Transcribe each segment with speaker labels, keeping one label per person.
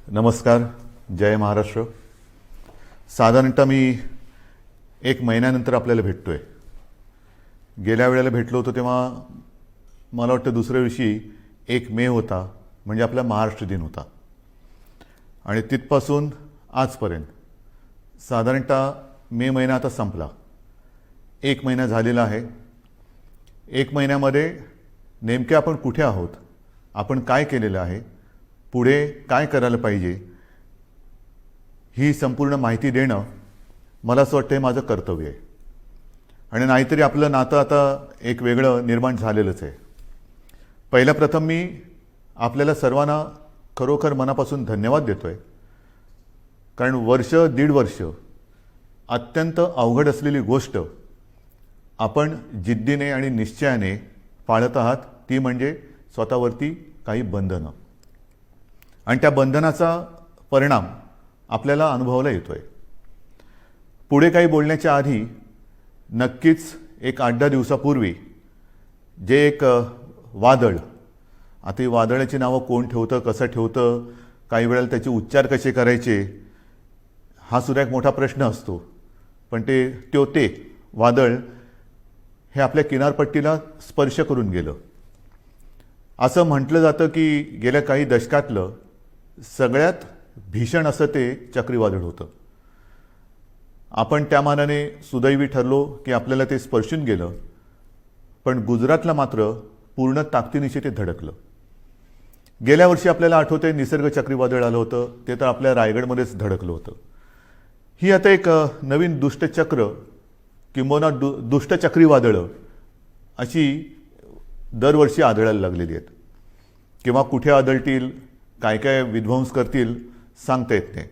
Speaker 1: नमस्कार. जय महाराष्ट्र. साधारणतः मी एक महिन्यानंतर आपल्याला भेटतोय. गेल्या वेळेला भेटलो होतो तेव्हा मला वाटतं दुसऱ्या दिवशी 1 मे होता, म्हणजे आपला महाराष्ट्र दिन होता. आणि तिथपासून आजपर्यंत साधारणतः मे महिना आता संपला. 1 महिना झालेला आहे. 1 महिन्यामध्ये नेमके आपण कुठे आहोत, आपण काय केलेलं आहे, पुढे काय करायला पाहिजे, ही संपूर्ण माहिती देणं मला असं वाटतं हे माझं कर्तव्य आहे. आणि नाहीतरी आपलं नातं आता एक वेगळं निर्माण झालेलंच आहे. पहिलं प्रथम मी आपल्याला सर्वांना खरोखर मनापासून धन्यवाद देतो आहे. कारण वर्ष दीड वर्ष अत्यंत अवघड असलेली गोष्ट आपण जिद्दीने आणि निश्चयाने पाळत आहात, ती म्हणजे स्वतःवरती काही बंधनं. आणि त्या बंधनाचा परिणाम आपल्याला अनुभवायला येतो आहे. पुढे काही बोलण्याच्या आधी नक्कीच एक 8-10 दिवसापूर्वी जे एक वादळ, आता ही वादळाची नावं कोण ठेवतं, कसं ठेवतं, काही वेळेला त्याचे उच्चार कसे करायचे, हा सुद्धा एक मोठा प्रश्न असतो. पण ते वादळ हे आपल्या किनारपट्टीला स्पर्श करून गेलं. असं म्हटलं जातं की गेल्या काही दशकातलं सगळ्यात भीषण असं ते चक्रीवादळ होतं. आपण त्या मानाने सुदैवी ठरलो की आपल्याला ते स्पर्शून गेलं. पण गुजरातला मात्र पूर्ण ताकदीनिशी ते धडकलं. गेल्या वर्षी आपल्याला आठवतंय निसर्ग चक्रीवादळ आलं होतं, ते तर आपल्या रायगडमध्येच धडकलं होतं. ही आता एक नवीन दुष्टचक्र किंबहुना दुष्ट चक्रीवादळं अशी दरवर्षी आढळायला लागलेली आहेत. किंवा कुठे आढळतील, काय काय विध्वंस करतील, सांगता येत नाही.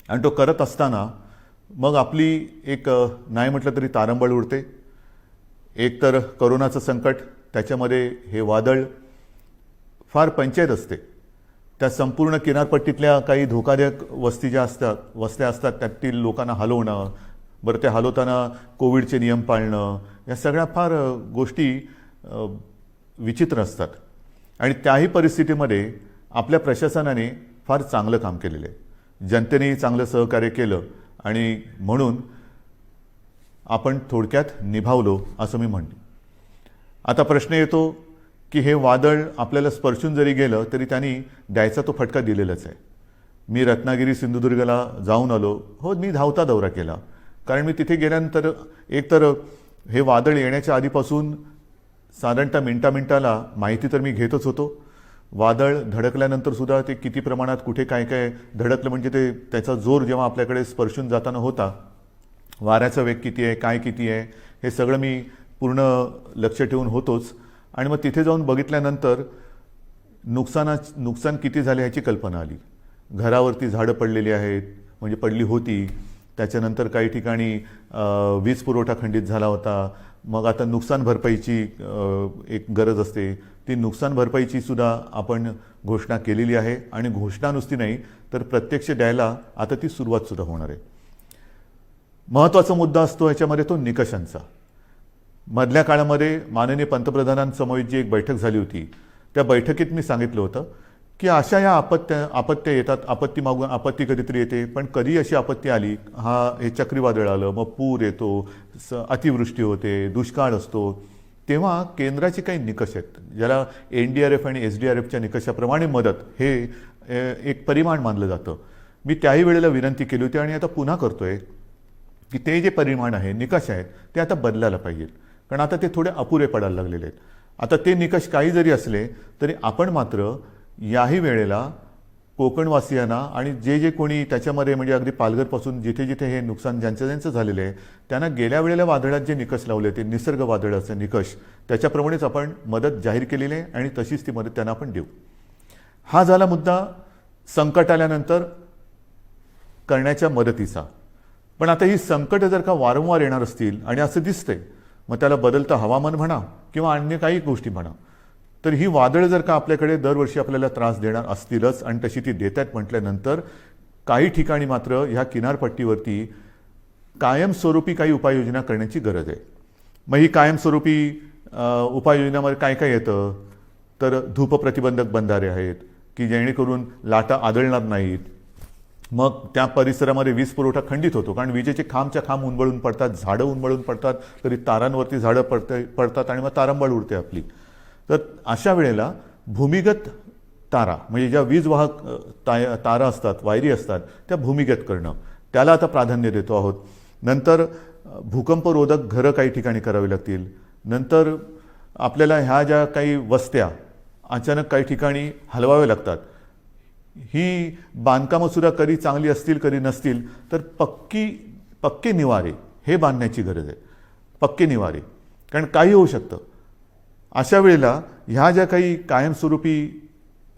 Speaker 1: आणि तो करत असताना मग आपली एक नाही म्हटलं तरी तारंबळ उडते. एक तर करोनाचं संकट, त्याच्यामध्ये हे वादळ, फार पंचायत असते. त्या संपूर्ण किनारपट्टीतल्या काही धोकादायक वस्त्या असतात त्यातील लोकांना हलवणं, बरं ते हलवताना कोविडचे नियम पाळणं, या सगळ्या फार गोष्टी विचित्र असतात. आणि त्याही परिस्थितीमध्ये आपल्या प्रशासनाने फार चांगलं काम केलेलं आहे. जनतेनेही चांगलं सहकार्य केलं आणि म्हणून आपण थोडक्यात निभावलो असं मी म्हणतो. आता प्रश्न येतो की हे वादळ आपल्याला स्पर्शून जरी गेलं तरी त्यांनी द्यायचा तो फटका दिलेलाच आहे. मी रत्नागिरी सिंधुदुर्गला जाऊन आलो. हो, मी धावता दौरा केला. कारण मी तिथे गेल्यानंतर एकतर हे वादळ येण्याच्या आधीपासून साधारणतः मिनिटाला माहिती तर मी घेतच होतो. वादळ धडकल्यानंतर सुद्धा ते किती प्रमाणात कुठे काय काय धडकलं, म्हणजे त्याचा जोर जेव्हा आपल्याकडे स्पर्शून जाताना होता, वाऱ्याचा वेग किती आहे, काय किती आहे, हे सगळं मी पूर्ण लक्ष ठेवून होतोच. आणि मग तिथे जाऊन बघितल्यानंतर नुकसान किती झाले ह्याची कल्पना आली. घरावरती झाडं पडलेली आहेत, म्हणजे पडली होती. त्याच्यानंतर काही ठिकाणी वीज पुरवठा खंडित झाला होता. मग आता नुकसान भरपाईची एक गरज असते. ती नुकसान भरपाईची सुद्धा आपण घोषणा केलेली आहे. आणि घोषणा नुसती नाही तर प्रत्यक्ष द्यायला आता ती सुरुवातसुद्धा होणार आहे. महत्त्वाचा मुद्दा असतो ह्याच्यामध्ये तो निकषांचा. मधल्या काळामध्ये माननीय पंतप्रधानांसमवेत जी एक बैठक झाली होती, त्या बैठकीत मी सांगितलं होतं की अशा या आपत्त्या येतात. आपत्ती मागून आपत्ती कधीतरी येते, पण कधी अशी आपत्ती आली, हे चक्रीवादळ आलं, मग पूर येतो, अतिवृष्टी होते, दुष्काळ असतो, तेव्हा केंद्राचे काही निकष आहेत, ज्याला NDRF आणि SDRFच्या निकषाप्रमाणे मदत हे एक परिमाण मानलं जातं. मी त्याही वेळेला विनंती केली होती आणि आता पुन्हा करतोय की ते जे परिमाण आहे, निकष आहेत, ते आता बदलायला पाहिजेत. कारण आता ते थोडे अपुरे पडायला लागलेले आहेत. आता ते निकष काही जरी असले तरी आपण मात्र याही वेळेला कोकणवासियांना आणि जे कोणी त्याच्यामध्ये, म्हणजे अगदी पालघरपासून जिथे जिथे हे नुकसान ज्यांचं झालेलं आहे, त्यांना गेल्या वेळेला वादळात जे निकष लावले, ते निसर्ग वादळाचे निकष, त्याच्याप्रमाणेच आपण मदत जाहीर केलेली आहे आणि तशीच ती मदत त्यांना आपण देऊ. हा झाला मुद्दा संकट आल्यानंतर करण्याच्या मदतीचा. पण आता ही संकटं जर का वारंवार येणार असतील आणि असं दिसतंय, मग त्याला बदलतं हवामान म्हणा किंवा अन्य काही गोष्टी म्हणा, तर ही वादळ जर का आपल्याकडे दरवर्षी आपल्याला त्रास देणार असतीलच आणि तशी ती देत आहेत म्हटल्यानंतर काही ठिकाणी मात्र ह्या किनारपट्टीवरती कायमस्वरूपी काही उपाययोजना करण्याची गरज आहे. मग ही कायमस्वरूपी उपाययोजनामध्ये काय काय येतं, तर धूप प्रतिबंधक बंधारे आहेत, की जेणेकरून लाटा आदळणार नाहीत. मग त्या परिसरामध्ये वीज पुरवठा खंडित होतो, कारण विजेचे खांबच्या खांब उन्मळून पडतात, झाडं उन्मळून पडतात, कधी तारांवरती झाडं पडतात आणि मग तारांबळ उडते आपली. तर अशा वेळेला भूमिगत तारा म्हणजे ज्या वीज वाहक तारा असतात, वायरी असतात, त्या भूमिगत करणं, त्याला आता प्राधान्य देतो आहोत. नंतर भूकंपरोधक घरं काही ठिकाणी करावी लागतील. नंतर आपल्याला ह्या ज्या काही वस्त्या अचानक काही ठिकाणी हलवाव्या लागतात, ही बांधकामंसुद्धा कधी चांगली असतील कधी नसतील, तर पक्के निवारे हे बांधण्याची गरज आहे. पक्के निवारे, कारण काही होऊ शकतं. अशा वेळेला ह्या ज्या काही कायमस्वरूपी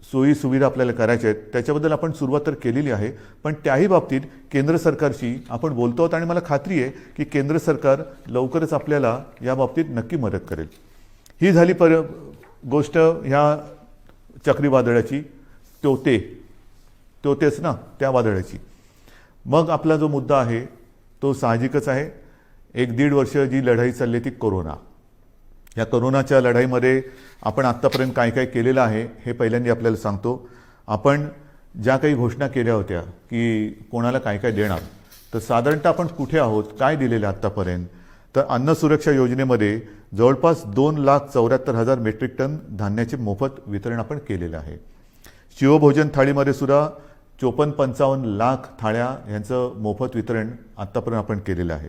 Speaker 1: सोयी सुविधा आपल्याला करायच्या आहेत त्याच्याबद्दल आपण सुरुवात तर केलेली आहे, पण त्याही बाबतीत केंद्र सरकारशी आपण बोलतो आहोत आणि मला खात्री आहे की केंद्र सरकार लवकरच आपल्याला या बाबतीत नक्की मदत करेल. ही झाली गोष्ट ह्या चक्रीवादळाची, तोतेच ना त्या वादळाची. मग आपला जो मुद्दा आहे तो साहजिकच आहे. 1-1.5 वर्ष जी लढाई चालली ती कोरोना. या कोरोनाच्या लढाईमध्ये आपण आत्तापर्यंत काय काय केलेलं आहे हे पहिल्यांदा आपल्याला सांगतो. आपण ज्या काही घोषणा केल्या होत्या की कोणाला काय काय देणार, तर साधारणतः आपण कुठे आहोत, काय दिलेलं आत्तापर्यंत, तर अन्न सुरक्षा योजनेमध्ये जवळपास 2,74,000 मेट्रिक टन धान्याचे मोफत वितरण आपण केलेलं आहे. शिवभोजन थाळीमध्ये सुद्धा 54-55 लाख थाळ्या यांचं मोफत वितरण आत्तापर्यंत आपण केलेलं आहे.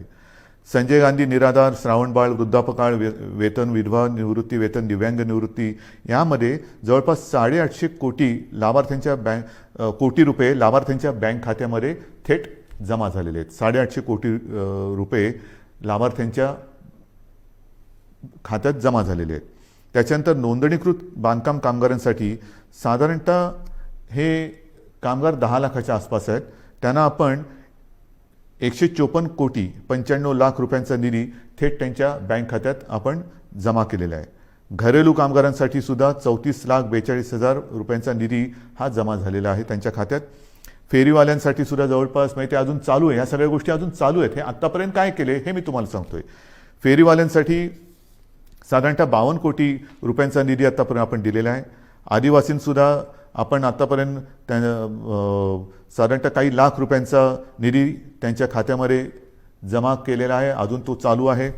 Speaker 1: संजय गांधी निराधार, श्रावणबाळ, वृद्धापकाळ वेतन, विधवा निवृत्ती वेतन, दिव्यांग निवृत्ती यामध्ये जवळपास 850 कोटी कोटी रुपये लाभार्थ्यांच्या बँक खात्यामध्ये थेट जमा झालेले आहेत. 850 कोटी रुपये लाभार्थ्यांच्या खात्यात जमा झालेले आहेत. त्याच्यानंतर नोंदणीकृत बांधकाम कामगारांसाठी साधारणतः हे कामगार 10 लाखाच्या आसपास आहेत. त्यांना आपण 154 कोटी 95 लाख रुपयांचा निधी थेट त्यांच्या बँक खात्यात आपण जमा केलेला आहे. घरेलू कामगारांसाठी सुद्धा 34,42,000 रुपयांचा निधी हा जमा झालेला आहे त्यांच्या खात्यात. फेरीवाल्यांसाठी सुद्धा जवळपास ते अजून चालू आहे, ह्या सगळ्या गोष्टी अजून चालू आहेत. हे आत्तापर्यंत काय केले हे मी तुम्हाला सांगतोय. फेरीवाल्यांसाठी साधारणतः 52 कोटी रुपयांचा निधी आत्तापर्यंत आपण दिलेला आहे. आदिवासींसुद्धा आपण आत्तापर्यंत साधारणतः काही लाख रुपयांचा निधी त्यांच्या खात्यामध्ये जमा केलेला आहे, अजून तो चालू आहे.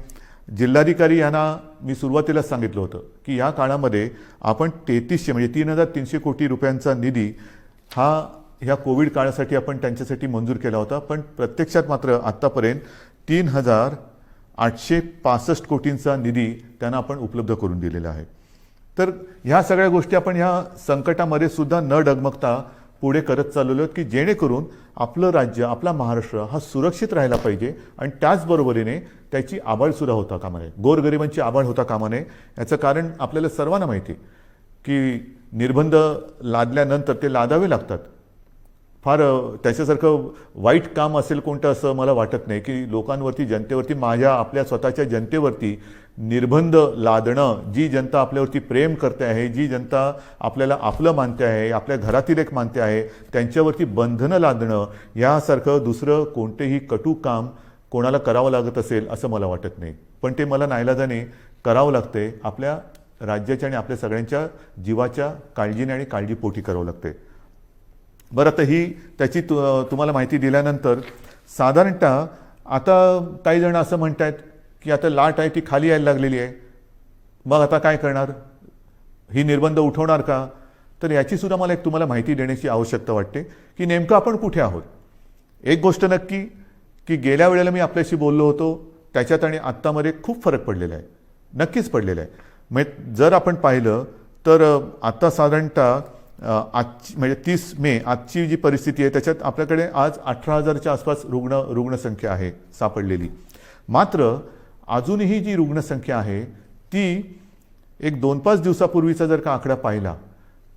Speaker 1: जिल्हाधिकारी यांना मी सुरुवातीला सांगितलं होतं की या काळामध्ये आपण 3300 म्हणजे 3,300 कोटी रुपयांचा निधी हा ह्या कोविड काळासाठी आपण त्यांच्यासाठी मंजूर केला होता, पण प्रत्यक्षात मात्र आत्तापर्यंत 3,865 कोटींचा निधी त्यांना आपण उपलब्ध करून दिलेला आहे. तर ह्या सगळ्या गोष्टी आपण ह्या संकटामध्ये सुद्धा न डगमगता पुढे करत चाललेलो आहोत की जेणेकरून आपलं राज्य, आपला महाराष्ट्र हा सुरक्षित राहायला पाहिजे आणि त्याचबरोबरीने त्याची आबाळसुद्धा होता कामा नये, गोरगरिबांची आबाळ होता कामा नये. याचं कारण आपल्याला सर्वांना माहिती आहे की निर्बंध लादल्यानंतर ते लादावे लागतात. फार त्याच्यासारखं वाईट काम असेल कोणतं असं मला वाटत नाही की लोकांवरती, जनतेवरती, आपल्या स्वतःच्या जनतेवरती निर्बंध लादणं. जी जनता आपल्यावरती प्रेम करते आहे, जी जनता आपल्याला आपलं मानते आहे, आपल्या घरातील एक मानते आहे, त्यांच्यावरती बंधनं लादणं यासारखं दुसरं कोणतेही कटू काम कोणाला करावं लागत असेल असं मला वाटत नाही. पण ते मला नाईलाजाने करावं लागते. आपल्या राज्याच्या आणि आपल्या सगळ्यांच्या जीवाच्या काळजीने आणि काळजीपोटी करावं लागते. बरं, तर ही त्याची तुम्हाला माहिती दिल्यानंतर साधारणतः आता काही जण असं म्हणत आहेत की आता लाट आहे ती खाली यायला लागलेली आहे, मग आता काय करणार, ही निर्बंध उठवणार का? तर याचीसुद्धा मला एक तुम्हाला माहिती देण्याची आवश्यकता वाटते की नेमकं आपण कुठे आहोत. एक गोष्ट नक्की की गेल्या वेळेला मी आपल्याशी बोललो होतो त्याच्यात आणि आत्तामध्ये खूप फरक पडलेला आहे, नक्कीच पडलेला आहे. म्हणजे जर आपण पाहिलं तर आत्ता साधारणतः आजची म्हणजे 30 मे आजची जी परिस्थिती आहे त्याच्यात आपल्याकडे आज 18,000च्या आसपास रुग्णसंख्या आहे सापडलेली. मात्र अजूनही जी रुग्णसंख्या आहे ती एक 2-5 दिवसापूर्वीचा जर का आकडा पाहिला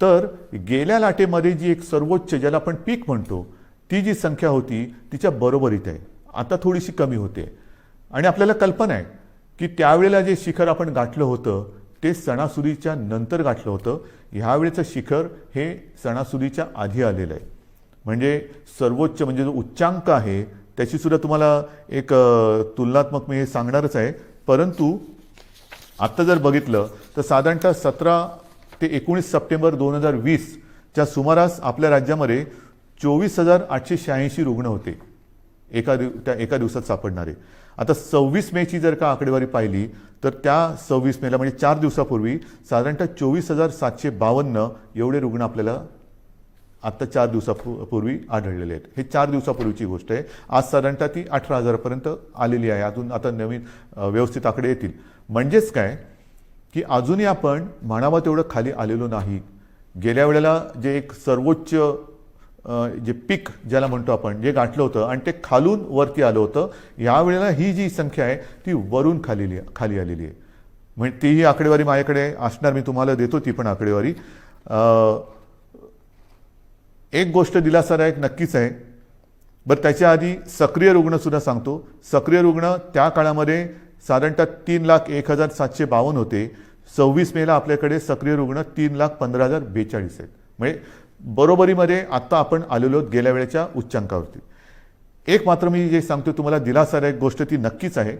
Speaker 1: तर गेल्या लाटेमध्ये जी एक सर्वोच्च, ज्याला आपण पीक म्हणतो, ती जी संख्या होती तिच्या बरोबरीत आहे. आता थोडीशी कमी होते आणि आपल्याला कल्पना आहे की त्यावेळेला जे शिखर आपण गाठलं होतं ते सणासुदीच्या नंतर गाठलं होतं. ह्यावेळेचं शिखर हे सणासुदीच्या आधी आलेलं आहे. म्हणजे सर्वोच्च म्हणजे जो उच्चांक आहे त्याचीसुद्धा तुम्हाला एक तुलनात्मक मी हे सांगणारच आहे. परंतु आत्ता जर बघितलं तर साधारणतः 17 ते 19 सप्टेंबर 2020 च्या सुमारास आपल्या राज्यामध्ये 24,886 रुग्ण होते एका दिवसात सापडणारे. आता 26 मेची जर का आकडेवारी पाहिली तर त्या 26 मेला म्हणजे 4 दिवसापूर्वी साधारणतः 24,752 एवढे रुग्ण आपल्याला आत्ता 4 दिवसापूर्वी आढळलेले आहेत. हे 4 दिवसापूर्वीची गोष्ट आहे. आज साधारणतः ती 18,000पर्यंत आलेली आहे. अजून आता नवीन व्यवस्थित आकडे येतील. म्हणजेच काय की अजूनही आपण म्हणावं तेवढं खाली आलेलो नाही. गेल्या वेळेला जे एक सर्वोच्च जे पीक ज्याला म्हणतो आपण जे गाठलं होतं आणि ते खालून वरती आलं होतं, यावेळेला ही जी संख्या आहे ती वरून खाली आलेली आहे. म्हणजे तीही आकडेवारी माझ्याकडे असणार, मी तुम्हाला देतो ती पण आकडेवारी. एक गोष्ट दिलासादायक नक्कीच आहे. बरं, त्याच्या आधी सक्रिय रुग्णसुद्धा सांगतो. सक्रिय रुग्ण त्या काळामध्ये साधारणतः 3,01,752 होते. 26 मेला आपल्याकडे सक्रिय रुग्ण 3,15,042 आहेत. म्हणजे बरोबरीमध्ये आत्ता आपण आलेलो आहोत गेल्या वेळेच्या उच्चांकावरती. एक मात्र मी जे सांगतो तुम्हाला दिलासादायक गोष्ट ती नक्कीच आहे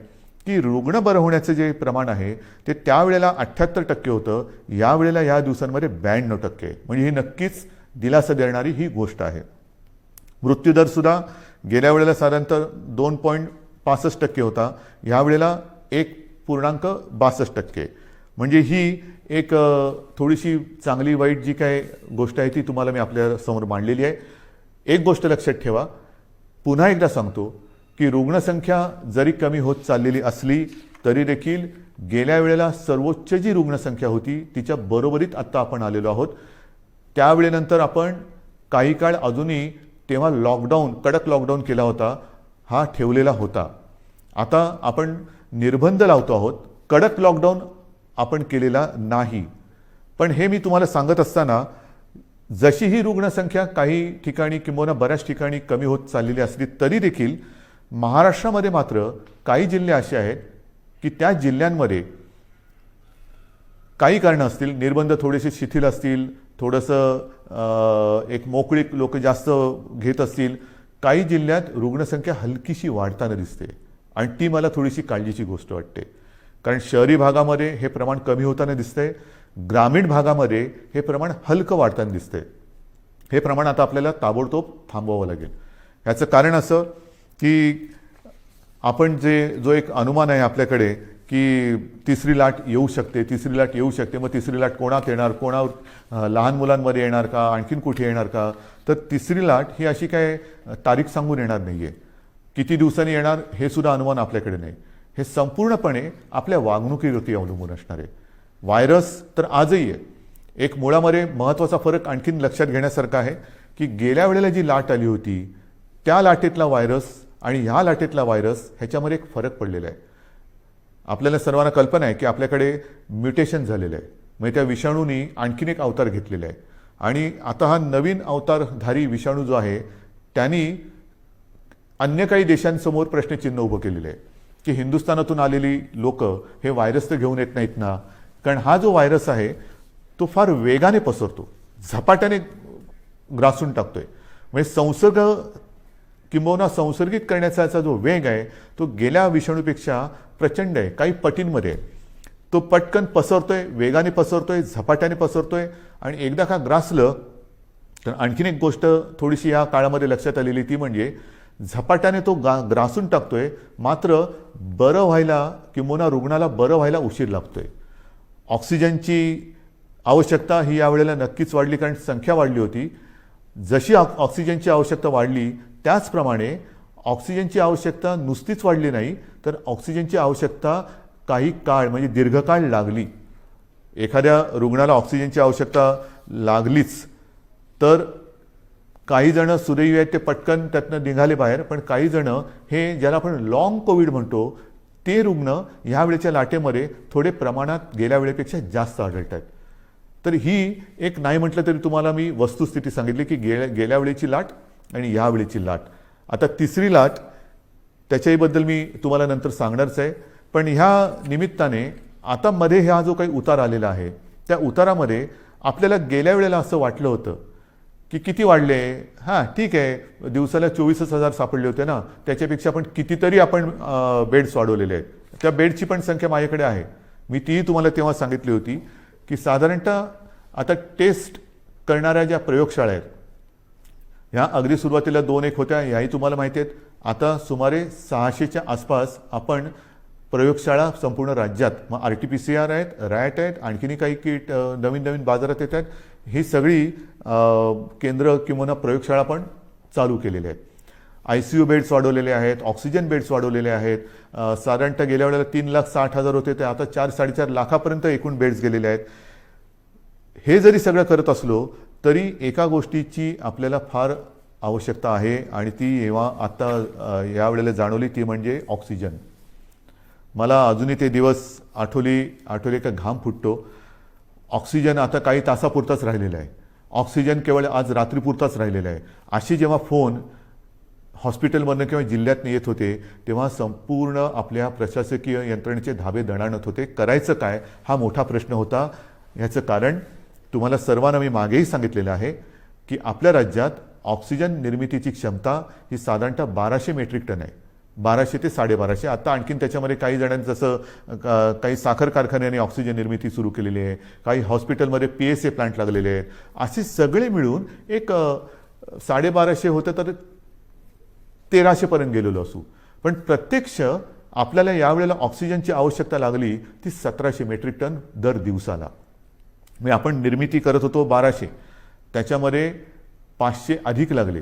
Speaker 1: की रुग्ण बरं होण्याचं जे प्रमाण आहे ते त्यावेळेला 78% होतं, यावेळेला या दिवसांमध्ये 92% आहे. म्हणजे ही नक्कीच दिलासा देणारी ही गोष्ट आहे. मृत्यूदरसुद्धा गेल्या वेळेला साधारणतः 2.65% होता, यावेळेला 1.62%. म्हणजे ही एक थोडीशी चांगली वाईट जी काय गोष्ट आहे ती तुम्हाला मी आपल्या समोर मांडलेली आहे. एक गोष्ट लक्षात ठेवा, पुन्हा एकदा सांगतो की रुग्णसंख्या जरी कमी होत चाललेली असली तरी देखील गेल्या वेळेला सर्वोच्च जी रुग्णसंख्या होती तिच्या बरोबरीत आत्ता आपण आलेलो आहोत. त्यावेळेनंतर आपण काही काळ अजूनही तेव्हा कडक लॉकडाऊन केला होता, हा ठेवलेला होता. आता आपण निर्बंध लावतो आहोत, कडक लॉकडाऊन आपण केलेला नाही. पण हे मी तुम्हाला सांगत असताना जशी ही रुग्णसंख्या काही ठिकाणी किंवा बऱ्याच ठिकाणी कमी होत चाललेली असली तरी देखील महाराष्ट्रामध्ये मात्र काही जिल्हे असे आहेत की त्या जिल्ह्यांमध्ये काही कारणं असतील, निर्बंध थोडेसे शिथिल असतील, थोडंसं एक मोकळीक लोक जास्त घेत असतील, काही जिल्ह्यात रुग्णसंख्या हलकीशी वाढताना दिसते आणि ती मला थोडीशी काळजीची गोष्ट वाटते. कारण शहरी भागामध्ये हे प्रमाण कमी होताना दिसतंय, ग्रामीण भागामध्ये हे प्रमाण हलकं वाढताना दिसतंय. हे प्रमाण आता आपल्याला ताबडतोब थांबवावं लागेल. ह्याचं कारण असं की आपण जो एक अनुमान आहे आपल्याकडे की तिसरी लाट येऊ शकते, मग तिसरी लाट कोणात येणार, लहान मुलांमध्ये येणार का, आणखीन कुठे येणार का, तर तिसरी लाट ही अशी काय तारीख सांगून येणार नाही आहे. किती दिवसांनी येणार हे सुद्धा अनुमान आपल्याकडे नाही. हे संपूर्णपणे आपल्या वागणुकीवरती अवलंबून असणार आहे. व्हायरस तर आजही आहे. एक मुळामध्ये महत्त्वाचा फरक आणखीन लक्षात घेण्यासारखा आहे की गेल्या वेळेला जी लाट आली होती त्या लाटेतला व्हायरस आणि ह्या लाटेतला व्हायरस ह्याच्यामध्ये एक फरक पडलेला आहे. आपल्याला सर्वांना कल्पना आहे की आपल्याकडे म्युटेशन झालेलं आहे, म्हणजे त्या विषाणूंनी आणखीन एक अवतार घेतलेला आहे. आणि आता हा नवीन अवतारधारी विषाणू जो आहे त्यांनी अन्य काही देशांसमोर प्रश्नचिन्ह उभं केलेलं आहे की हिंदुस्थानातून आलेली लोक हे व्हायरस तर घेऊन येत नाहीत ना. कारण हा जो व्हायरस आहे तो फार वेगाने पसरतो, झपाट्याने ग्रासून टाकतोय. म्हणजे संसर्गित करण्याचा जो वेग आहे तो गेल्या विषाणूपेक्षा प्रचंड आहे, काही पटींमध्ये. तो पटकन पसरतोय, वेगाने पसरतोय, झपाट्याने पसरतोय. आणि एकदा का ग्रासलं तर आणखीन एक गोष्ट थोडीशी या काळामध्ये लक्षात आलेली ती म्हणजे झपाट्याने तो ग्रासून टाकतोय, मात्र बरं व्हायला किंवा रुग्णाला बरं व्हायला उशीर लागतोय. ऑक्सिजनची आवश्यकता ही यावेळेला नक्कीच वाढली, कारण संख्या वाढली होती. जशी ऑक्सिजनची आवश्यकता वाढली त्याचप्रमाणे ऑक्सिजनची आवश्यकता नुसतीच वाढली नाही, तर ऑक्सिजनची आवश्यकता काही काळ म्हणजे दीर्घकाळ लागली. एखाद्या रुग्णाला ऑक्सिजनची आवश्यकता लागलीच तर काही जण सुदैवी आहेत ते पटकन त्यातनं निघाले बाहेर, पण काही जण हे ज्याला आपण लॉंग कोविड म्हणतो ते रुग्ण ह्यावेळेच्या लाटेमध्ये थोडे प्रमाणात गेल्या वेळेपेक्षा जास्त आढळत आहेत. तर ही एक नाही म्हटलं तरी तुम्हाला मी वस्तुस्थिती सांगितली की गेल्या वेळेची लाट आणि ह्या वेळेची लाट. आता तिसरी लाट त्याच्याबद्दल मी तुम्हाला नंतर सांगणारच आहे. पण ह्या निमित्ताने आता मध्ये हा जो काही उतार आलेला आहे त्या उतारामध्ये आपल्याला गेल्या वेळेला असं वाटलं होतं की किती वाढले, हां ठीक आहे दिवसाला 24,000 सापडले होते ना, त्याच्यापेक्षा पण कितीतरी आपण बेड्स वाढवलेले आहेत. त्या बेडची पण संख्या माझ्याकडे आहे, मी तीही तुम्हाला तेव्हा सांगितली होती की साधारणतः आता टेस्ट करणाऱ्या ज्या प्रयोगशाळा आहेत, ह्या अगदी सुरुवातीला 2-1 होत्या, ह्याही तुम्हाला माहिती आहेत. आता सुमारे 600च्या आसपास आपण प्रयोगशाळा संपूर्ण राज्यात, मग RT-PCR आहेत, रॅट आहेत, आणखीनही काही किट नवीन नवीन बाजारात येत आहेत. ही सगळी केंद्र किंवा प्रयोगशाळा पण चालू केलेल्या आहेत. ICU बेड्स वाढवलेले आहेत, ऑक्सिजन बेड्स वाढवलेले आहेत. साधारणतः गेल्या वेळेला 3,60,000 होते, ते आता 4-4.5 लाखापर्यंत एकूण बेड्स गेलेले आहेत. हे जरी सगळं करत असलो तरी एका गोष्टीची आपल्याला फार आवश्यकता आहे आणि ती जेव्हा आता यावेळेला जाणवली ती म्हणजे ऑक्सिजन. मला अजूनही ते दिवस आठवले का घाम फुटतो. ऑक्सिजन आता काही तासापुरताच राहिलेला आहे. ऑक्सिजन केवळ आज रात्रीपुरताच राहिलेला आहे. अशी जेव्हा फोन हॉस्पिटलमधनं किंवा जिल्ह्यातनं येत होते तेव्हा संपूर्ण आपल्या प्रशासकीय यंत्रणेचे धाबे दणाणत होते. करायचं काय हा मोठा प्रश्न होता. ह्याचं कारण तुम्हाला सर्वांना मी मागेही सांगितलेलं आहे की आपल्या राज्यात ऑक्सिजन निर्मितीची क्षमता ही साधारणतः 1200 मेट्रिक टन आहे. 1200 ते 1250. आता आणखीन त्याच्यामध्ये काही जणांनी जसं काही साखर कारखान्याने ऑक्सिजन निर्मिती सुरू केलेली आहे, काही हॉस्पिटलमध्ये PSA प्लांट लागलेले आहेत. असे सगळे मिळून एक 1250 होतं तर 1300पर्यंत गेलेलो असू. पण प्रत्यक्ष आपल्याला यावेळेला ऑक्सिजनची आवश्यकता लागली ती 1700 मेट्रिक टन दर दिवसाला. मी आपण निर्मिती करत होतो 1200, त्याच्यामध्ये 500 अधिक लागले.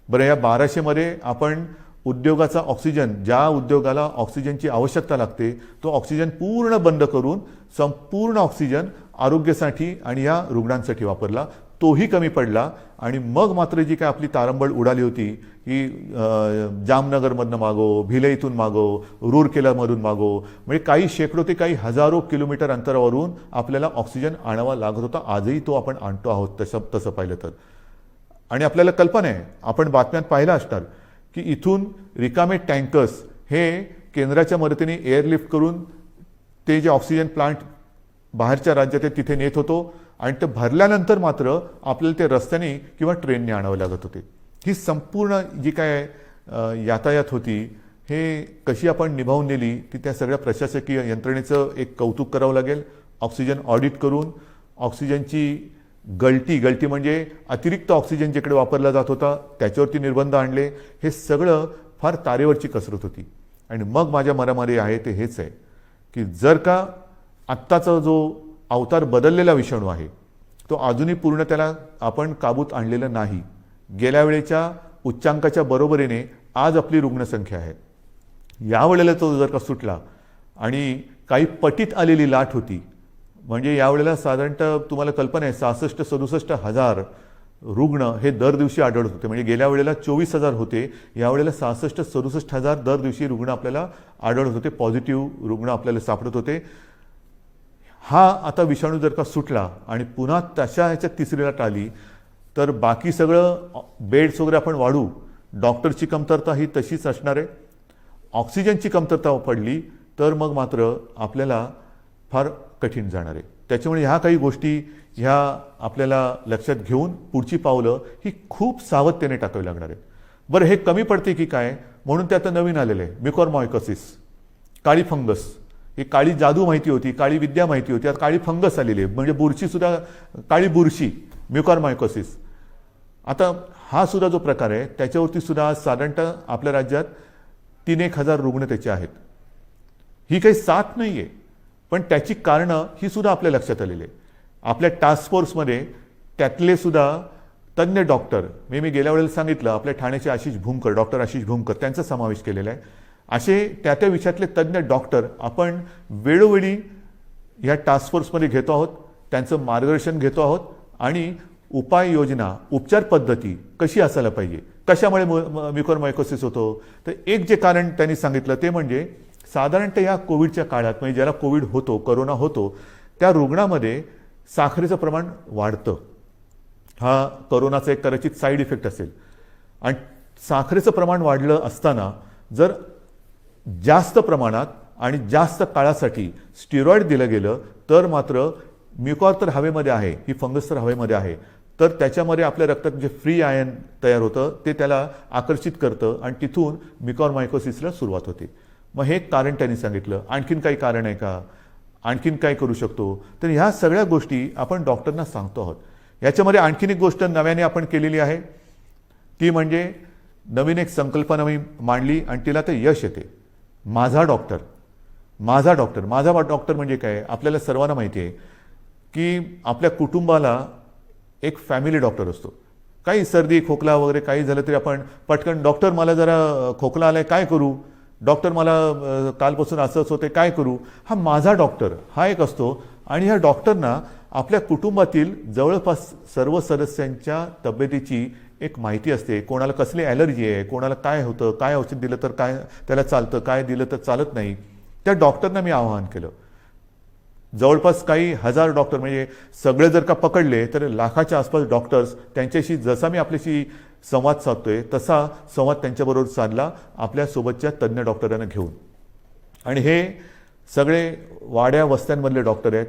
Speaker 1: बरं, या 1200मध्ये आपण उद्योगाचा ऑक्सिजन, ज्या उद्योगाला ऑक्सिजनची आवश्यकता लागते तो ऑक्सिजन पूर्ण बंद करून संपूर्ण ऑक्सिजन आरोग्यासाठी आणि या रुग्णांसाठी वापरला. तोही कमी पडला आणि मग मात्र जी काय आपली तारंबळ उडाली होती ही जामनगरमधनं मागो, भिलईतून मागो, रूरकेलामधून मागो, म्हणजे काही शेकडो ते काही हजारो किलोमीटर अंतरावरून आपल्याला ऑक्सिजन आणावा लागत होता. आजही तो आपण आणतो आहोत तसं पाहिलं तर. आणि आपल्याला कल्पना आहे, आपण बातम्यात पाहिलं असणार की इथून रिकामे टँकर्स हे केंद्राच्या मदतीने एअरलिफ्ट करून ते जे ऑक्सिजन प्लांट बाहेरच्या राज्यात आहे तिथे नेत होतो आणि ते भरल्यानंतर मात्र आपल्याला ते रस्त्याने किंवा ट्रेनने आणावं लागत होते. ही संपूर्ण जी काय यातायात होती हे कशी आपण निभावून नेली ती त्या सगळ्या प्रशासकीय यंत्रणेचं एक कौतुक करावं लागेल. ऑक्सिजन ऑडिट करून ऑक्सिजनची गळती म्हणजे अतिरिक्त ऑक्सिजन जिकडे वापरला जात होता त्याच्यावरती निर्बंध आणले. हे सगळं फार तारेवरची कसरत होती. आणि मग माझ्या मनामध्ये आहे ते हेच आहे की जर का आत्ताचा जो अवतार बदललेला विषाणू आहे तो अजूनही पूर्ण त्याला आपण काबूत आणलेला नाही. गेल्या वेळेच्या उच्चांकाच्या बरोबरीने आज आपली रुग्णसंख्या आहे. यावेळेला तो जर का सुटला आणि काही पटीत आलेली लाट होती, म्हणजे यावेळेला साधारणतः तुम्हाला कल्पना आहे 66-67 हजार रुग्ण हे दर दिवशी आढळत होते. म्हणजे गेल्या वेळेला 24,000 होते, यावेळेला 66-67 हजार दर दिवशी रुग्ण आपल्याला आढळत होते, पॉझिटिव्ह रुग्ण आपल्याला सापडत होते. हा आता विषाणू जर का सुटला आणि पुन्हा तशा ह्याच्यात तिसरी लाट आली तर बाकी सगळं बेड्स वगैरे आपण वाढू, डॉक्टरची कमतरता ही तशीच असणार आहे. ऑक्सिजनची कमतरता पडली तर मग मात्र आपल्याला फार कठीण जाणार आहे. त्याच्यामुळे ह्या काही गोष्टी ह्या आपल्याला लक्षात घेऊन पुढची पावलं ही खूप सावधतेने टाकावी लागणार आहेत. बरं, हे कमी पडते की काय म्हणून ते आता नवीन आलेलं आहे म्युकॉरमायकोसिस, काळी फंगस. ही काळी जादू माहिती होती, काळी विद्या माहिती होती, आता काळी फंगस आलेली आहे. म्हणजे बुरशीसुद्धा, काळी बुरशी, म्युकॉरमायकोसिस. आता हा सुद्धा जो प्रकार आहे त्याच्यावरती सुद्धा साधारणतः आपल्या राज्यात 3-1 हजार रुग्ण त्याचे आहेत. ही काही साथ नाही आहे, पण त्याची कारणं ही सुद्धा आपल्या लक्षात आलेली आहे. आपल्या टास्क फोर्समध्ये त्यातले सुद्धा तज्ज्ञ डॉक्टर, मी गेल्या वेळेला सांगितलं आपल्या ठाण्याचे आशिष भूमकर, डॉक्टर आशिष भूमकर, त्यांचा समावेश केलेला आहे. असे त्या विषयातले तज्ज्ञ डॉक्टर आपण वेळोवेळी या टास्क फोर्समध्ये घेतो आहोत, त्यांचं मार्गदर्शन घेतो आहोत आणि उपाययोजना, उपचार पद्धती कशी असायला पाहिजे, कशामुळे म्युकॉरमायकोसिस होतो. तर एक जे कारण त्यांनी सांगितलं ते म्हणजे साधारणतः या कोविडच्या काळात, म्हणजे ज्याला कोविड होतो, कोरोना होतो, त्या रुग्णामध्ये साखरेचं प्रमाण वाढतं. हा कोरोनाचा एक कदाचित साईड इफेक्ट असेल. आणि साखरेचं प्रमाण वाढलं असताना जर जास्त प्रमाणात आणि जास्त काळासाठी स्टिरॉइड दिलं गेलं तर मात्र म्युकॉर तर हवेमध्ये आहे, ही फंगस तर हवेमध्ये आहे, तर त्याच्यामध्ये आपल्या रक्तात जे फ्री आयन तयार होतं ते त्याला आकर्षित करतं आणि तिथून म्युकॉरमायकोसिसला सुरुवात होते. मग हे कारण त्यांनी सांगितलं. आणखीन काही कारण आहे का, आणखीन काय करू शकतो, तर ह्या सगळ्या गोष्टी आपण डॉक्टरना सांगतो आहोत याच्यामध्ये आणखीन एक गोष्ट नव्याने आपण केलेली आहे, ती म्हणजे नवीन एक संकल्पना मी मांडली आणि तिला ते यश येते. माझा डॉक्टर. माझा डॉक्टर. माझा डॉक्टर म्हणजे काय? आपल्याला सर्वांना माहिती आहे की आपल्या कुटुंबाला एक फॅमिली डॉक्टर असतो. काही सर्दी खोकला वगैरे काही झालं तरी आपण पटकन, डॉक्टर मला जरा खोकला आलाय, काय करू? डॉक्टर मला कालपासून असंच होते, काय करू? हा माझा डॉक्टर हा एक असतो. आणि ह्या डॉक्टरना आपल्या कुटुंबातील जवळपास सर्व सदस्यांच्या तब्येतीची एक माहिती असते. कोणाला कसली ॲलर्जी आहे, कोणाला काय होतं, काय औषध दिलं तर काय त्याला चालतं, काय दिलं तर चालत नाही. त्या डॉक्टरना मी आवाहन केलं. जवळपास काही हजार डॉक्टर, म्हणजे सगळे जर का पकडले तर लाखाच्या आसपास डॉक्टर्स, त्यांच्याशी जसा मी आपल्याशी संवाद साधतोय तसा संवाद त्यांच्याबरोबर साधला आपल्यासोबतच्या तज्ज्ञ डॉक्टरांना घेऊन. आणि हे सगळे वाड्या वस्त्यांमधले डॉक्टर आहेत,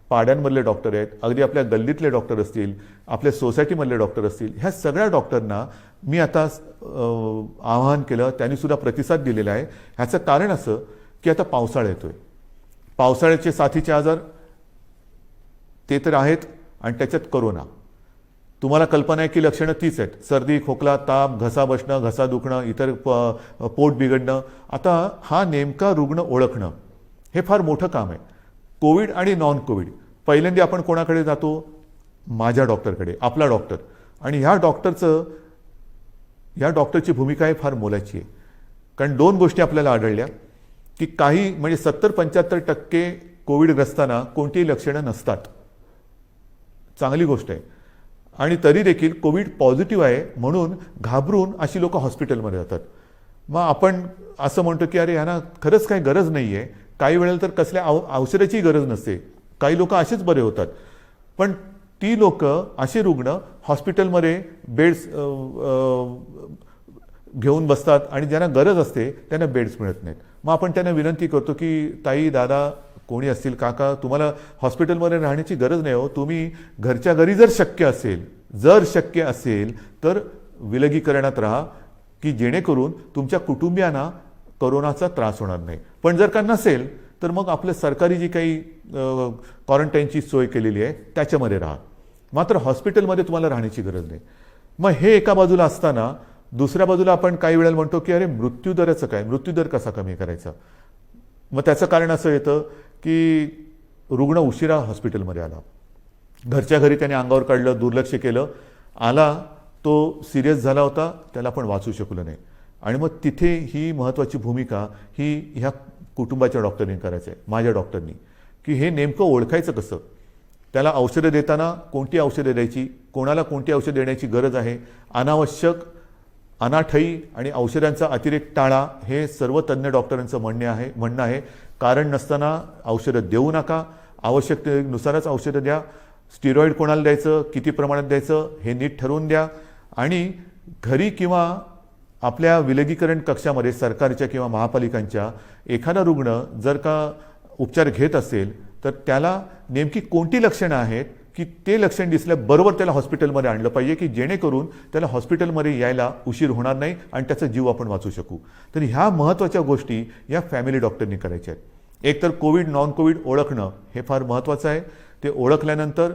Speaker 1: पाड्यांमधले डॉक्टर आहेत, अगदी आपल्या गल्लीतले डॉक्टर असतील, आपल्या सोसायटीमधले डॉक्टर असतील, ह्या सगळ्या डॉक्टरना मी आता आवाहन केलं. त्यांनीसुद्धा प्रतिसाद दिलेला आहे. ह्याचं कारण असं की आता पावसाळा येतोय. पावसाळ्याचे साथीचे आजार ते तर आहेत आणि त्याच्यात कोरोना. तुम्हाला कल्पना आहे की लक्षणं तीच आहेत. सर्दी खोकला ताप, घसा बसणं, घसा दुखणं, इतर पोट बिघडणं. आता हा नेमका रुग्ण ओळखणं हे फार मोठं काम आहे. कोविड आणि नॉन कोविड. पहिल्यांदा आपण कोणाकडे जातो? माझ्या डॉक्टरकडे, आपला डॉक्टर. आणि ह्या डॉक्टरची भूमिका आहे फार मोलाची आहे. कारण दोन गोष्टी आपल्याला आढळल्या की काही म्हणजे 70-75% कोविडग्रस्तांना कोणतीही लक्षणं नसतात. चांगली गोष्ट आहे. आणि तरी देखील कोविड पॉझिटिव्ह आहे म्हणून घाबरून अशी लोक हॉस्पिटलमध्ये जातात. मग आपण असं म्हणतो की अरे ह्यांना खरंच काही गरज नाही आहे. काही वेळेला तर कसल्या औषधाची गरज नसते. काही लोक असेच बरे होतात. पण ती लोक, असे रुग्ण हॉस्पिटलमध्ये बेड्स घेऊन बसतात आणि ज्यांना गरज असते त्यांना बेड्स मिळत नाहीत. मग आपण त्यांना विनंती करतो की ताई, दादा, कोणी असतील, काका, तुम्हाला हॉस्पिटलमध्ये राहण्याची गरज नाही हो. तुम्ही घरच्या घरी जर शक्य असेल तर विलगीकरणात राहा की जेणेकरून तुमच्या कुटुंबियांना कोरोनाचा त्रास होणार नाही. पण जर का नसेल तर मग आपलं सरकारी जी काही क्वारंटाईनची सोय केलेली आहे त्याच्यामध्ये राहा. मात्र हॉस्पिटलमध्ये तुम्हाला राहण्याची गरज नाही. मग हे एका बाजूला असताना दुसऱ्या बाजूला आपण काही वेळेला म्हणतो की अरे मृत्यूदराचं काय? मृत्यूदर कसा कमी करायचा? मग त्याचं कारण असं येतं की रुग्ण उशिरा हॉस्पिटलमध्ये आला, घरच्या घरी त्याने अंगावर काढलं, दुर्लक्ष केलं, आला, तो सिरियस झाला होता, त्याला आपण वाचू शकलो नाही. आणि मग तिथे ही महत्त्वाची भूमिका ही ह्या कुटुंबाच्या डॉक्टरनी करायचं आहे, माझ्या डॉक्टरनी, की हे नेमकं ओळखायचं कसं. त्याला औषधं देताना कोणती औषधं द्यायची, कोणाला कोणती औषधं देण्याची गरज आहे, अनावश्यक अनाठई आणि औषधांचा अतिरेक टाळा, हे सर्व तज्ज्ञ डॉक्टरांचं म्हणणं आहे. कारण नसताना औषधं देऊ नका, आवश्यकतेनुसारच औषधं द्या. स्टिरॉइड कोणाला द्यायचं, किती प्रमाणात द्यायचं हे नीट ठरवून द्या. आणि घरी किंवा आपल्या विलगीकरण कक्षामध्ये सरकारच्या किंवा महापालिकांच्या एखादा रुग्ण जर का उपचार घेत असेल तर त्याला नेमकी कोणती लक्षणं आहेत की ते लक्षण दिसल्याबरोबर त्याला हॉस्पिटलमध्ये आणलं पाहिजे की जेणेकरून त्याला हॉस्पिटलमध्ये यायला उशीर होणार नाही आणि त्याचा जीव आपण वाचू शकू. तर ह्या महत्त्वाच्या गोष्टी या फॅमिली डॉक्टरनी करायच्या आहेत. एक तर कोविड नॉन कोविड ओळखणं हे फार महत्त्वाचं आहे. ते ओळखल्यानंतर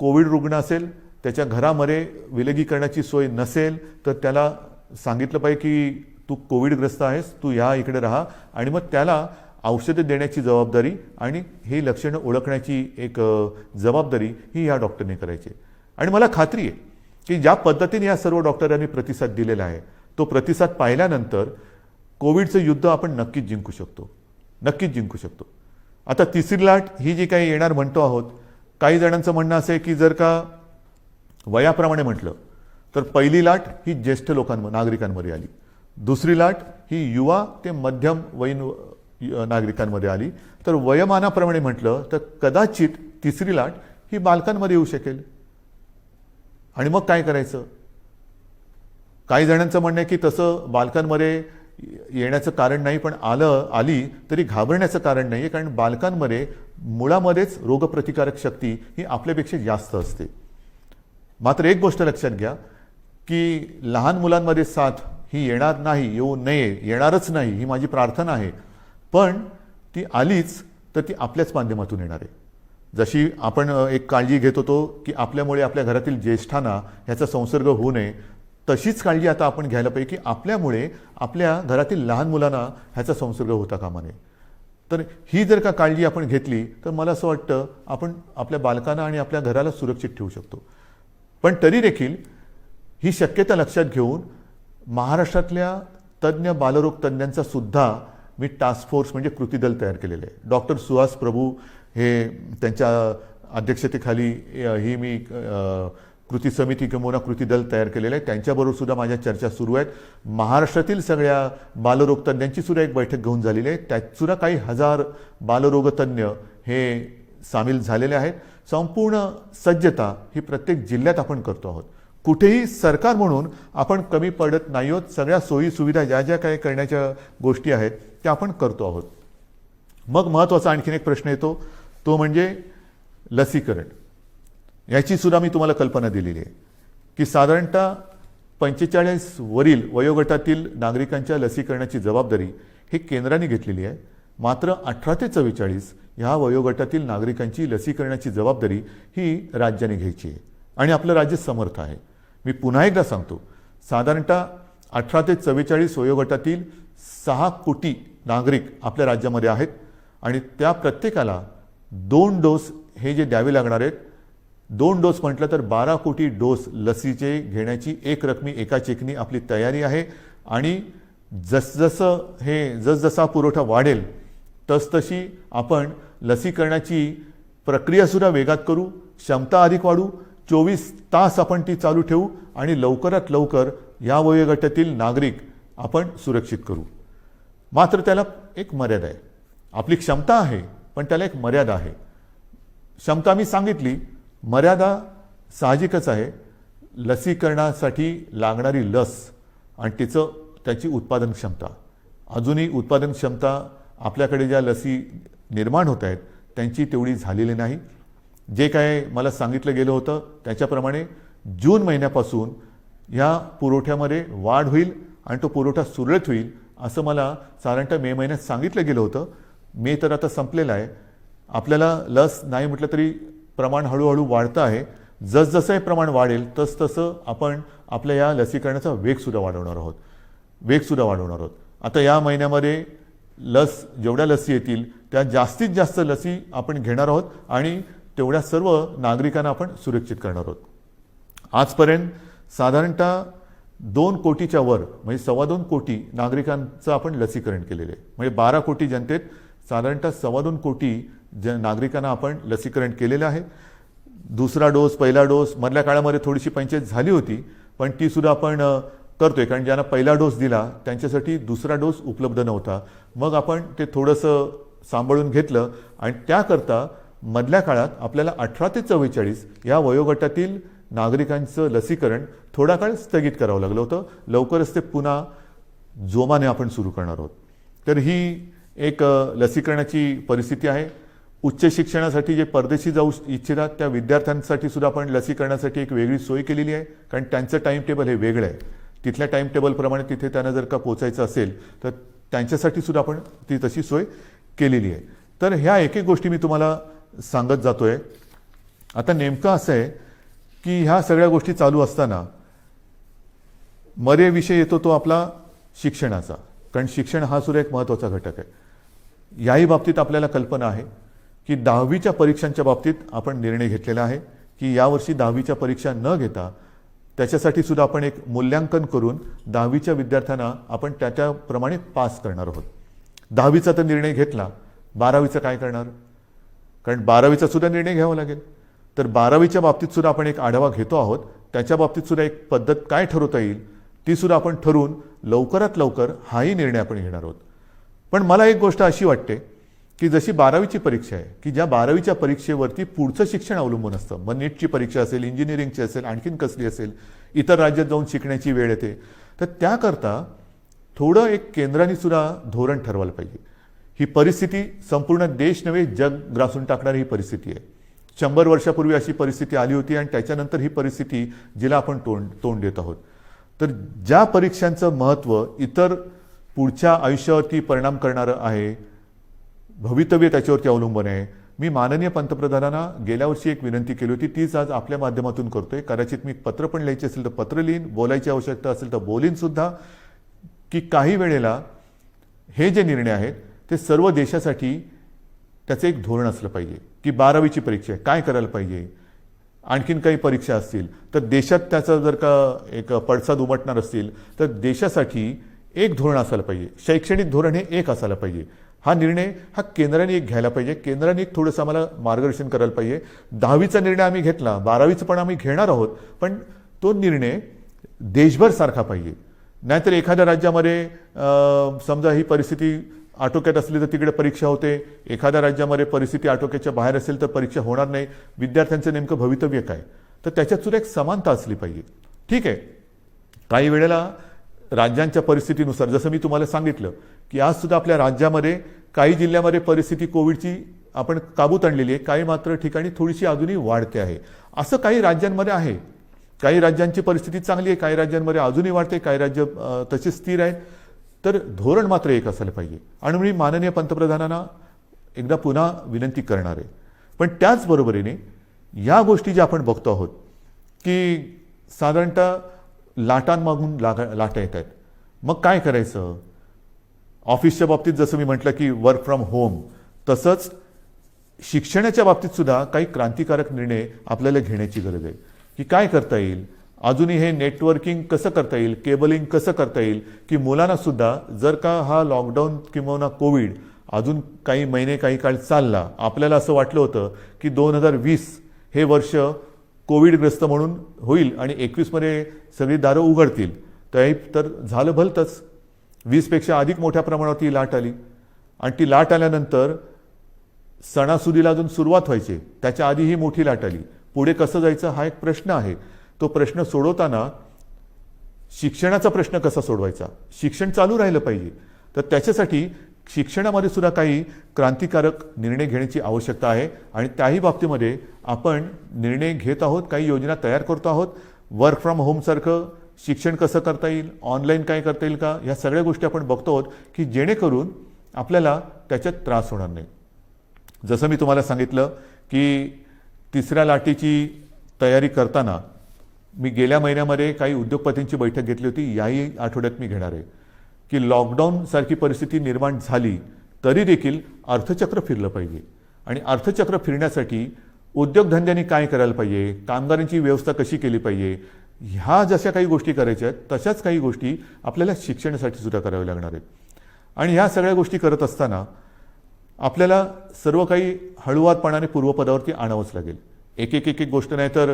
Speaker 1: कोविड रुग्ण असेल, त्याच्या घरामध्ये विलगीकरणाची सोय नसेल तर त्याला सांगितलं पाहिजे की तू कोविडग्रस्त आहेस, तू या इकडे राहा. आणि मग त्याला औषधं देण्याची जबाबदारी आणि ही लक्षणं ओळखण्याची एक जबाबदारी ही या डॉक्टरने करायची. आणि मला खात्री आहे की ज्या पद्धतीने या सर्व डॉक्टरांनी प्रतिसाद दिलेला आहे, तो प्रतिसाद पाहिल्यानंतर कोविडचं युद्ध आपण नक्कीच जिंकू शकतो. आता तिसरी लाट ही जी काही येणार म्हणतो आहोत, काही जणांचं म्हणणं असं आहे की जर का वयाप्रमाणे म्हटलं तर पहिली लाट ही ज्येष्ठ नागरिकांमध्ये आली, दुसरी लाट ही युवा ते मध्यम वयीन नागरिकांमध्ये आली, तर वयोमानाप्रमाणे म्हटलं तर कदाचित तिसरी लाट ही बालकांमध्ये येऊ शकेल. आणि मग काय करायचं? काही जणांचं म्हणणं आहे की तसं बालकांमध्ये येण्याचं कारण नाही, पण आली तरी घाबरण्याचं कारण नाही आहे, कारण बालकांमध्ये मुळामध्येच रोगप्रतिकारक शक्ती ही आपल्यापेक्षा जास्त असते. मात्र एक गोष्ट लक्षात घ्या की लहान मुलांमध्ये साथ ही येणार नाही, येऊ नये, येणारच नाही, ही माझी प्रार्थना आहे. पण ती आलीच तर ती आपल्याच माध्यमातून येणार आहे. जशी आपण एक काळजी घेत होतो की आपल्यामुळे आपल्या घरातील ज्येष्ठांना ह्याचा संसर्ग होऊ नये, तशीच काळजी आता आपण घ्यायला पाहिजे की आपल्यामुळे आपल्या घरातील लहान मुलांना ह्याचा संसर्ग होता कामा नये. तर ही जर का काळजी आपण घेतली तर मला असं वाटतं आपण आपल्या बालकांना आणि आपल्या घराला सुरक्षित ठेवू शकतो. पण तरी देखील ही शक्यता लक्षात घेऊन महाराष्ट्रातल्या तज्ज्ञ बालरोग तज्ज्ञांचा सुद्धा मी टास्क फोर्स म्हणजे कृती दल तयार केलेलं आहे. डॉक्टर सुहास प्रभू हे त्यांच्या अध्यक्षतेखाली ही मी कृती समिती किंवा कृती दल तयार केलेलं आहे. त्यांच्याबरोबर सुद्धा माझ्या चर्चा सुरू आहेत. महाराष्ट्रातील सगळ्या बालरोग तज्ज्ञांची सुद्धा एक बैठक घेऊन झालेली आहे. त्यात सुद्धा काही हजार बालरोगतज्ञ हे सामील झालेले आहेत. संपूर्ण सज्जता ही प्रत्येक जिल्ह्यात आपण करतो आहोत. कुठेही सरकार म्हणून आपण कमी पडत नाही आहोत. सगळ्या सोयी सुविधा ज्या ज्या काही करण्याच्या गोष्टी आहेत त्या आपण करतो आहोत. मग महत्त्वाचा आणखीन एक प्रश्न येतो, तो म्हणजे लसीकरण. याची सुद्धा मी तुम्हाला कल्पना दिलेली आहे की साधारणतः 45 वरील वयोगटातील नागरिकांच्या लसीकरणाची जबाबदारी ही केंद्राने घेतलेली आहे. मात्र 18 ते 44 ह्या वयोगटातील नागरिकांची लसीकरणाची जबाबदारी ही राज्याने घ्यायची आहे आणि आपलं राज्य समर्थ आहे. मी पुन्हा एकदा सांगतो, साधारणतः 18 ते 44 वयोगटातील 6 कोटी नागरिक आपल्या राज्यामध्ये आहेत आणि त्या प्रत्येकाला 2 डोस हे जे द्यावे लागणार आहेत, 2 डोस म्हटलं तर 12 कोटी डोस लसीचे घेण्याची एक रकमी एका चेकनी आपली तयारी आहे. आणि जसजसा पुरवठा वाढेल तसतशी आपण लसीकरणाची प्रक्रियासुद्धा वेगात करू, क्षमता अधिक वाढू, 24 तास आपण ती चालू ठेवू आणि लवकरात लवकर या वयोगटातील नागरिक आपण सुरक्षित करू. मात्र त्याला एक मर्यादा आहे. आपली क्षमता आहे पण त्याला एक मर्यादा आहे. क्षमता मी सांगितली, मर्यादा साहजिकच आहे. लसीकरणासाठी लागणारी लस आणि त्याची उत्पादन क्षमता, अजूनही उत्पादन क्षमता आपल्याकडे ज्या लसी निर्माण होत आहेत त्यांची तेवढी झालेली नाही. जे काय मला सांगितलं गेलं होतं त्याच्याप्रमाणे जून महिन्यापासून या पुरवठ्यामध्ये वाढ होईल आणि तो पुरवठा सुरळीत होईल असं मला साधारणतः मे महिन्यात सांगितलं गेलं होतं. मे तर आता संपलेला आहे. आपल्याला लस नाही म्हटलं तरी प्रमाण हळूहळू वाढतं आहे. जसजसं हे प्रमाण वाढेल तसतसं आपण आपल्या या लसीकरणाचा वेगसुद्धा वाढवणार आहोत. आता या महिन्यामध्ये जेवढ्या लसी येतील त्या जास्तीत जास्त लसी आपण घेणार आहोत आणि तेवढ्या सर्व नागरिकांना आपण सुरक्षित करणार आहोत. आजपर्यंत साधारणतः 2 कोटीच्या वर म्हणजे 2.25 कोटी नागरिकांचं आपण लसीकरण केलेलं आहे. म्हणजे 12 कोटी जनतेत साधारणतः 2.25 कोटी नागरिकांना आपण लसीकरण केलेलं आहे. दुसरा डोस, पहिला डोस मधल्या काळामध्ये थोडीशी पंचायत झाली होती, पण ती सुद्धा आपण करतोय. कारण ज्यांना पहिला डोस दिला त्यांच्यासाठी दुसरा डोस उपलब्ध नव्हता. मग आपण ते थोडंसं सांभाळून घेतलं आणि त्याकरता मधल्या काळात आपल्याला 18 ते 44 या वयोगटातील नागरिकांचं लसीकरण थोडा काळ स्थगित करावं लागलं होतं. लवकरच ते पुन्हा जोमाने आपण सुरू करणार आहोत. तर ही एक लसीकरणाची परिस्थिती आहे. उच्च शिक्षणासाठी जे परदेशी जाऊ इच्छितात त्या विद्यार्थ्यांसाठी सुद्धा आपण लसीकरणासाठी एक वेगळी सोय केलेली आहे. कारण त्यांचं टाईम टेबल हे वेगळं आहे. तिथल्या टाईम टेबलप्रमाणे तिथे त्यांना जर का पोचायचं असेल तर त्यांच्यासाठी सुद्धा आपण ती तशी सोय केलेली आहे. तर ह्या एक गोष्टी मी तुम्हाला सांगत जातोय. आता नेमकं असं आहे की ह्या सगळ्या गोष्टी चालू असताना मध्ये विषय येतो तो आपला शिक्षणाचा. कारण शिक्षण हा सुद्धा एक महत्त्वाचा घटक आहे. याही बाबतीत आपल्याला कल्पना आहे की 10वीच्या परीक्षांच्या बाबतीत आपण निर्णय घेतलेला आहे की यावर्षी 10वीच्या परीक्षा न घेता त्याच्यासाठी सुद्धा आपण एक मूल्यांकन करून 10वीच्या विद्यार्थ्यांना आपण त्याप्रमाणे पास करणार आहोत. 10वीचा तर निर्णय घेतला, 12वीचं काय करणार? कारण 12वीचा सुद्धा निर्णय घ्यावा लागेल. तर 12वीच्या बाबतीत सुद्धा आपण एक आढावा घेतो आहोत. त्याच्या बाबतीत सुद्धा एक पद्धत काय ठरवता येईल ती सुद्धा आपण ठरवून लवकरात लवकर हाही निर्णय आपण घेणार आहोत. पण मला एक गोष्ट अशी वाटते की जशी 12वीची परीक्षा आहे की ज्या 12वीच्या परीक्षेवरती पुढचं शिक्षण अवलंबून असतं. मग नीटची परीक्षा असेल, इंजिनिअरिंगची असेल, आणखीन कसली असेल, इतर राज्यात जाऊन शिकण्याची वेळ येते. तर त्याकरता थोडं एक केंद्राने सुद्धा धोरण ठरवायला पाहिजे. ही परिस्थिती संपूर्ण देश नव्हे जग ग्रासून टाकणारी ही परिस्थिती आहे. 100 वर्षापूर्वी अशी परिस्थिती आली होती आणि त्याच्यानंतर ही परिस्थिती जिला आपण तोंड देत आहोत. तर ज्या परीक्षांचं महत्त्व इतर पुढच्या आयुष्यावरती परिणाम करणारं आहे, भवितव्य त्याच्यावरती अवलंबून आहे, मी माननीय पंतप्रधानांना गेल्या वर्षी एक विनंती केली होती, तीच आज आपल्या माध्यमातून करतोय. कदाचित मी पत्र पण लिहायचे असेल तर पत्र लिहीन, बोलायची आवश्यकता असेल तर बोलीन सुद्धा, की काही वेळेला हे जे निर्णय आहेत ते सर्व देशासाठी त्याचं एक धोरण असलं पाहिजे, की 12वीची परीक्षा आहे, काय करायला पाहिजे, आणखीन काही परीक्षा असतील तर देशात त्याचा जर का एक पडसाद उमटणार असतील तर देशासाठी एक धोरण असायला पाहिजे, शैक्षणिक धोरण हे एक असायला पाहिजे. हा निर्णय हा केंद्राने एक घ्यायला पाहिजे, केंद्राने एक थोडंसं आम्हाला मार्गदर्शन करायला पाहिजे. 10वीचा निर्णय आम्ही घेतला, 12वीचं पण आम्ही घेणार आहोत, पण तो निर्णय देशभर सारखा पाहिजे. नाहीतर एखाद्या राज्यामध्ये समजा ही परिस्थिती आटोक्यात असली तर तिकडे परीक्षा होते, एखाद्या राज्यामध्ये परिस्थिती आटोक्याच्या बाहेर असेल तर परीक्षा होणार नाही. विद्यार्थ्यांचं नेमकं भवितव्य काय, तर त्याच्यात सुद्धा एक समानता असली पाहिजे. ठीक आहे, काही वेळेला राज्यांच्या परिस्थितीनुसार, जसं मी तुम्हाला सांगितलं की आज सुद्धा आपल्या राज्यामध्ये काही जिल्ह्यामध्ये परिस्थिती कोविडची आपण काबूत आणलेली आहे, काही मात्र ठिकाणी थोडीशी अजूनही वाढते आहे. असं काही राज्यांमध्ये आहे, काही राज्यांची परिस्थिती चांगली आहे, काही राज्यांमध्ये अजूनही वाढते, काही राज्य तशी स्थिर आहेत. तर धोरण मात्र एक असायला पाहिजे. आणि मी माननीय पंतप्रधानांना एकदा पुन्हा विनंती करणार आहे. पण त्याचबरोबरीने या गोष्टी ज्या आपण बघतो आहोत की साधारणतः लाटांमागून लाटा येत आहेत, मग काय करायचं. ऑफिसच्या बाबतीत जसं मी म्हटलं की वर्क फ्रॉम होम, तसंच शिक्षणाच्या बाबतीत सुद्धा काही क्रांतिकारक निर्णय आपल्याला घेण्याची गरज आहे. की काय करता येईल, अजूनही हे नेटवर्किंग कसं करता येईल, केबलिंग कसं करता येईल, की मुलांना सुद्धा जर का हा लॉकडाऊन किंवा कोविड अजून काही महिने काही काळ चालला, आपल्याला असं वाटलं होतं की 2020 हे वर्ष कोविडग्रस्त म्हणून होईल आणि 21मध्ये सगळी दारं उघडतील, तर झालं भलतंच. 20पेक्षा अधिक मोठ्या प्रमाणात ती लाट आली आणि ती लाट आल्यानंतर सणासुदीला अजून सुरुवात व्हायची, त्याच्या आधी ही मोठी लाट आली. पुढे कसं जायचं हा एक प्रश्न आहे. तो प्रश्न सोडवताना शिक्षणाचा प्रश्न कसा सोडवायचा, शिक्षण चालू राहिलं पाहिजे, तर त्याच्यासाठी शिक्षणामध्ये सुद्धा काही क्रांतिकारक निर्णय घेण्याची आवश्यकता आहे. आणि त्याही बाबतीमध्ये आपण निर्णय घेत आहोत, काही योजना तयार करतो आहोत. वर्क फ्रॉम होमसारखं शिक्षण कसं करता येईल, ऑनलाईन काय करता येईल का, या सगळ्या गोष्टी आपण बघतो आहोत की जेणेकरून आपल्याला त्याच्यात त्रास होणार नाही. जसं मी तुम्हाला सांगितलं की तिसऱ्या लाटेची तयारी करताना मी गेल्या महिन्यामध्ये काही उद्योगपतींची बैठक घेतली होती, याही आठवड्यात मी घेणार आहे. की लॉकडाऊनसारखी परिस्थिती निर्माण झाली तरी देखील अर्थचक्र फिरलं पाहिजे. आणि अर्थचक्र फिरण्यासाठी उद्योगधंद्यांनी काय करायला पाहिजे, कामगारांची व्यवस्था कशी केली पाहिजे, ह्या जशा काही गोष्टी करायच्या आहेत तशाच काही गोष्टी आपल्याला शिक्षणासाठी सुद्धा कराव्या लागणार आहेत. आणि ह्या सगळ्या गोष्टी करत असताना आपल्याला सर्व काही हळूवारपणाने पूर्वपदावरती आणावंच लागेल. एक एक एक एक गोष्ट नाही तर